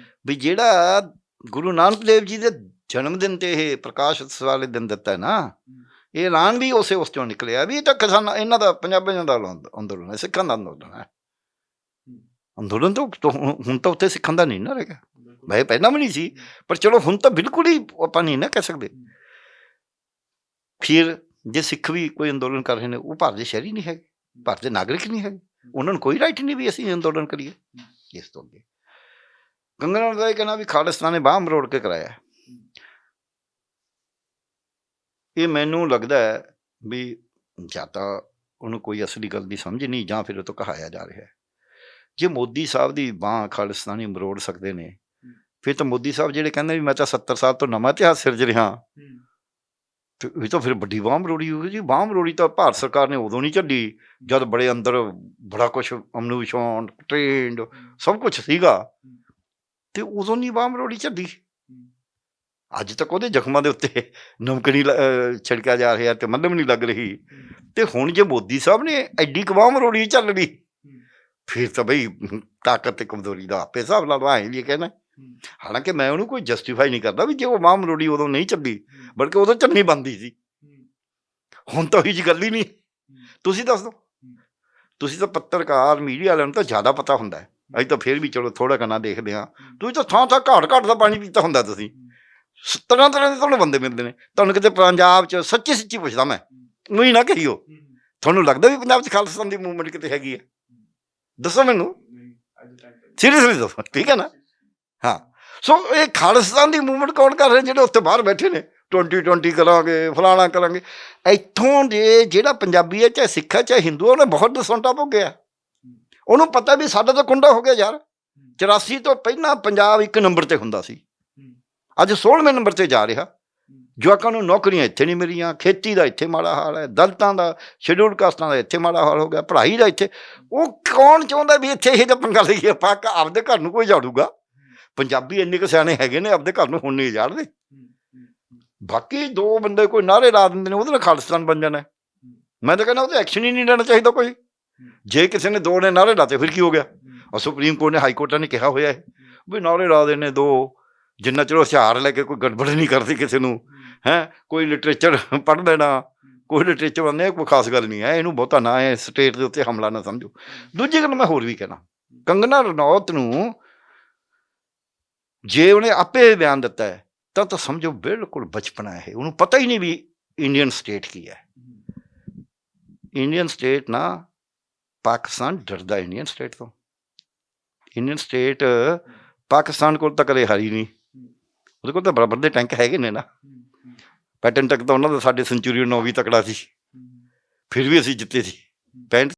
ਵੀ ਜਿਹੜਾ ਗੁਰੂ ਨਾਨਕ ਦੇਵ ਜੀ ਦੇ ਜਨਮ ਦਿਨ 'ਤੇ ਇਹ ਪ੍ਰਕਾਸ਼ ਉਤਸਵ ਵਾਲੇ ਦਿਨ ਦਿੱਤਾ ਨਾ, ਇਹ ਐਲਾਨ ਵੀ ਉਸ 'ਚੋਂ ਨਿਕਲਿਆ ਵੀ ਇਹ ਤਾਂ ਕਿਸਾਨਾਂ ਇਹਨਾਂ ਦਾ ਪੰਜਾਬੀਆਂ ਦਾ ਅੰਦੋਲਨ ਹੈ, ਸਿੱਖਾਂ ਦਾ ਅੰਦੋਲਨ ਹੈ। ਅੰਦੋਲਨ ਤਾਂ ਹੁਣ ਤਾਂ ਉੱਥੇ ਸਿੱਖਾਂ ਦਾ ਨਹੀਂ ਨਾ ਰਹਿ ਗਿਆ। ਵੈਸੇ ਪਹਿਲਾਂ ਵੀ ਨਹੀਂ ਸੀ, ਪਰ ਚਲੋ ਹੁਣ ਤਾਂ ਬਿਲਕੁਲ ਹੀ ਆਪਾਂ ਨਹੀਂ ਨਾ ਕਹਿ ਸਕਦੇ। ਫਿਰ ਜੇ ਸਿੱਖ ਵੀ ਕੋਈ ਅੰਦੋਲਨ ਕਰ ਰਹੇ ਨੇ, ਉਹ ਭਾਰਤ ਦੇ ਸ਼ਹਿਰੀ ਨਹੀਂ ਹੈਗੇ, ਭਾਰਤ ਦੇ ਨਾਗਰਿਕ ਨਹੀਂ ਹੈਗੇ, ਉਹਨਾਂ ਨੂੰ ਕੋਈ ਰਾਈਟ ਨਹੀਂ ਵੀ ਅਸੀਂ ਅੰਦੋਲਨ ਕਰੀਏ। ਇਸ ਤੋਂ ਅੱਗੇ ਕੰਗਨਾ ਦਾ ਇਹ ਕਹਿਣਾ ਵੀ ਖਾਲਿਸਤਾਨ ਨੇ ਬਾਂਹ ਮਰੋੜ ਕੇ ਕਰਾਇਆ, ਇਹ ਮੈਨੂੰ ਲੱਗਦਾ ਹੈ ਵੀ ਜਾਂ ਤਾਂ ਉਹਨੂੰ ਕੋਈ ਅਸਲੀ ਗੱਲ ਦੀ ਸਮਝ ਨਹੀਂ, ਜਾਂ ਫਿਰ ਉਹ ਤੋਂ ਕਹਾਇਆ ਜਾ ਰਿਹਾ ਹੈ। ਜੇ ਮੋਦੀ ਸਾਹਿਬ ਦੀ ਬਾਂਹ ਖਾਲਿਸਤਾਨੀ ਮਰੋੜ ਸਕਦੇ ਨੇ, ਫਿਰ ਤਾਂ ਮੋਦੀ ਸਾਹਿਬ ਜਿਹੜੇ ਕਹਿੰਦੇ ਵੀ ਮੈਂ ਤਾਂ 70 ਸਾਲ ਤੋਂ ਨਵਾਂ ਇਤਿਹਾਸ ਸਿਰਜ ਰਿਹਾ, ਤੇ ਇਹ ਤਾਂ ਫਿਰ ਵੱਡੀ ਬਾਂਹ ਮਰੋੜੀ ਹੋਊਗੀ ਜੀ। ਬਾਂਹ ਮਰੋੜੀ ਤਾਂ ਭਾਰਤ ਸਰਕਾਰ ਨੇ ਉਦੋਂ ਨਹੀਂ ਝੱਲੀ ਜਦ ਬੜੇ ਅੰਦਰ ਬੜਾ ਕੁਛ ਅਮਨ ਵਿਛਾਉਣ ਟ੍ਰੇਨਡ ਸਭ ਕੁਛ ਸੀਗਾ, ਤੇ ਉਦੋਂ ਨਹੀਂ ਬਾਂਹ ਮਰੋੜੀ ਝੱਲੀ। ਅੱਜ ਤੱਕ ਉਹਦੇ ਜ਼ਖਮਾਂ ਦੇ ਉੱਤੇ ਨਮਕ ਨਹੀਂ ਛਿੜਕਿਆ ਜਾ ਰਿਹਾ ਤੇ ਮੱਲਮ ਨਹੀਂ ਲੱਗ ਰਹੀ, ਤੇ ਹੁਣ ਜੇ ਮੋਦੀ ਸਾਹਿਬ ਨੇ ਐਡੀ ਕੁ ਬਾਂਹ ਮਰੋੜੀ ਚੱਲ ਰਹੀ, ਫਿਰ ਤਾਂ ਬਈ ਤਾਕਤ ਤੇ ਕਮਜ਼ੋਰੀ ਦਾ ਆਪੇ ਹਿਸਾਬ ਲਾ ਲਓ। ਐਂ ਵੀ ਕਹਿਣਾ, ਹਾਲਾਂਕਿ ਮੈਂ ਉਹਨੂੰ ਕੋਈ ਜਸਟੀਫਾਈ ਨਹੀਂ ਕਰਦਾ ਵੀ ਜੇ ਉਹ ਬਾਂਹ ਮਰੋੜੀ ਉਦੋਂ ਨਹੀਂ ਚੱਲੀ, ਬਲਕਿ ਉਦੋਂ ਚੱਲਣੀ ਬਣਦੀ ਸੀ। ਹੁਣ ਤਾਂ ਉਹੀ ਜਿਹੀ ਗੱਲ ਹੀ ਨਹੀਂ। ਤੁਸੀਂ ਦੱਸ ਦਿਓ, ਤੁਸੀਂ ਤਾਂ ਪੱਤਰਕਾਰ ਮੀਡੀਆ ਵਾਲਿਆਂ ਨੂੰ ਤਾਂ ਜ਼ਿਆਦਾ ਪਤਾ ਹੁੰਦਾ ਹੈ। ਅਸੀਂ ਤਾਂ ਫਿਰ ਵੀ ਚਲੋ ਥੋੜ੍ਹਾ ਕਰਨਾ ਦੇਖਦੇ ਹਾਂ। ਤੁਸੀਂ ਤਾਂ ਥਾਂ ਥਾਂ ਘਾਟ ਦਾ ਪਾਣੀ ਪੀਤਾ ਹੁੰਦਾ। ਤੁਸੀਂ ਤਰ੍ਹਾਂ ਤਰ੍ਹਾਂ ਦੇ ਤੁਹਾਨੂੰ ਬੰਦੇ ਮਿਲਦੇ ਨੇ। ਤੁਹਾਨੂੰ ਕਿਤੇ ਪੰਜਾਬ 'ਚ ਸੱਚੀ ਪੁੱਛਦਾ ਮੈਂ, ਉਹੀ ਨਾ ਕਹੀਓ, ਤੁਹਾਨੂੰ ਲੱਗਦਾ ਵੀ ਪੰਜਾਬ 'ਚ ਖਾਲਿਸਤਾਨ ਦੀ ਮੂਵਮੈਂਟ ਕਿਤੇ ਹੈਗੀ ਹੈ? ਦੱਸੋ ਮੈਨੂੰ, ਸੀਰੀਅਸਲੀ ਦੱਸੋ, ਠੀਕ ਹੈ ਨਾ? ਹਾਂ, ਸੋ ਇਹ ਖਾਲਿਸਤਾਨ ਦੀ ਮੂਵਮੈਂਟ ਕੌਣ ਕਰ ਰਹੇ? ਜਿਹੜੇ ਉੱਥੇ ਬਾਹਰ ਬੈਠੇ ਨੇ 2020 ਕਰਾਂਗੇ, ਫਲਾਣਾ ਕਰਾਂਗੇ। ਇੱਥੋਂ ਦੇ ਜਿਹੜਾ ਪੰਜਾਬੀ ਹੈ, ਚਾਹੇ ਸਿੱਖ ਹੈ ਚਾਹੇ ਹਿੰਦੂ, ਉਹਨੇ ਬਹੁਤ ਦਸਵੰਟਾ ਭੋਗਿਆ। ਉਹਨੂੰ ਪਤਾ ਵੀ ਸਾਡਾ ਤਾਂ ਕੁੰਡਾ ਹੋ ਗਿਆ ਯਾਰ। 84 ਤੋਂ ਪਹਿਲਾਂ ਪੰਜਾਬ 1 ਨੰਬਰ 'ਤੇ ਹੁੰਦਾ ਸੀ, ਅੱਜ 16ਵੇਂ ਨੰਬਰ 'ਤੇ ਜਾ ਰਿਹਾ। ਜਵਾਕਾਂ ਨੂੰ ਨੌਕਰੀਆਂ ਇੱਥੇ ਨਹੀਂ ਮਿਲੀਆਂ, ਖੇਤੀ ਦਾ ਇੱਥੇ ਮਾੜਾ ਹਾਲ ਹੈ, ਦਲਿਤਾਂ ਦਾ, ਸ਼ੈਡਿਊਲਡ ਕਾਸਟਾਂ ਦਾ ਇੱਥੇ ਮਾੜਾ ਹਾਲ ਹੋ ਗਿਆ, ਪੜ੍ਹਾਈ ਦਾ ਇੱਥੇ। ਉਹ ਕੌਣ ਚਾਹੁੰਦਾ ਵੀ ਇੱਥੇ ਇਹ ਜਿਹਾ ਪੰਗਾ ਲਈਏ? ਆਪਾਂ ਆਪਦੇ ਘਰ ਨੂੰ ਕੋਈ ਝਾੜੂਗਾ? ਪੰਜਾਬੀ ਇੰਨੇ ਕੁ ਸਿਆਣੇ ਹੈਗੇ ਨੇ, ਆਪਦੇ ਘਰ ਨੂੰ ਹੁਣ ਨਹੀਂ ਝਾੜਦੇ। ਬਾਕੀ ਦੋ ਬੰਦੇ ਕੋਈ ਨਾਅਰੇ ਲਾ ਦਿੰਦੇ ਨੇ, ਉਹਦੇ ਨਾਲ ਖਾਲਿਸਤਾਨ ਬਣ ਜਾਣਾ। ਮੈਂ ਤਾਂ ਕਹਿੰਦਾ ਉਹ 'ਤੇ ਐਕਸ਼ਨ ਹੀ ਨਹੀਂ ਲੈਣਾ ਚਾਹੀਦਾ ਕੋਈ। ਜੇ ਕਿਸੇ ਨੇ ਦੋ ਨੇ ਨਾਅਰੇ ਲਾਤੇ ਫਿਰ ਕੀ ਹੋ ਗਿਆ? ਸੁਪਰੀਮ ਕੋਰਟ ਨੇ, ਹਾਈ ਕੋਰਟਾਂ ਨੇ ਕਿਹਾ ਹੋਇਆ ਹੈ ਵੀ ਨਾਅਰੇ ਲਾ ਦੇਣੇ ਦੋ ਜਿੰਨਾ ਚਿਰ ਉਹ ਹੁਸ਼ਿਆਰ ਲੈ ਕੇ ਕੋਈ ਗੜਬੜ ਨਹੀਂ ਕਰਦੀ ਕਿਸੇ ਨੂੰ, ਹੈ ਕੋਈ ਲਿਟਰੇਚਰ ਪੜ੍ਹ ਲੈਣਾ, ਕੋਈ ਲਿਟਰੇਚਰ ਆਉਂਦੇ ਕੋਈ ਖਾਸ ਗੱਲ ਨਹੀਂ ਹੈ, ਇਹਨੂੰ ਬਹੁਤਾ ਨਾ ਹੈ ਸਟੇਟ ਦੇ ਉੱਤੇ ਹਮਲਾ ਨਾ ਸਮਝੋ। ਦੂਜੀ ਗੱਲ ਮੈਂ ਹੋਰ ਵੀ ਕਹਿਣਾ, ਕੰਗਨਾ ਰਣੌਤ ਨੂੰ ਜੇ ਉਹਨੇ ਆਪੇ ਬਿਆਨ ਦਿੱਤਾ ਹੈ ਤਾਂ ਸਮਝੋ ਬਿਲਕੁਲ ਬਚਪਨਾ ਹੈ, ਉਹਨੂੰ ਪਤਾ ਹੀ ਨਹੀਂ ਵੀ ਇੰਡੀਅਨ ਸਟੇਟ ਕੀ ਹੈ। ਇੰਡੀਅਨ ਸਟੇਟ ਨਾ, ਪਾਕਿਸਤਾਨ ਡਰਦਾ ਇੰਡੀਅਨ ਸਟੇਟ ਤੋਂ। ਇੰਡੀਅਨ ਸਟੇਟ ਪਾਕਿਸਤਾਨ ਕੋਲ ਤਾਂ ਕਦੇ ਹਾਰੀ ਨਹੀਂ, ਉਹਦੇ ਕੋਲ ਤਾਂ ਬਰਾਬਰ ਦੇ ਟੈਂਕ ਹੈਗੇ ਨੇ ਨਾ। ਪੈਟਨ ਤੱਕ ਤਾਂ ਉਹਨਾਂ ਦਾ ਸਾਡੇ ਸੈਂਚੁਰੀਅਨ 9 ਵੀ ਤਕੜਾ ਸੀ, ਫਿਰ ਵੀ ਅਸੀਂ ਜਿੱਤੇ ਸੀ 65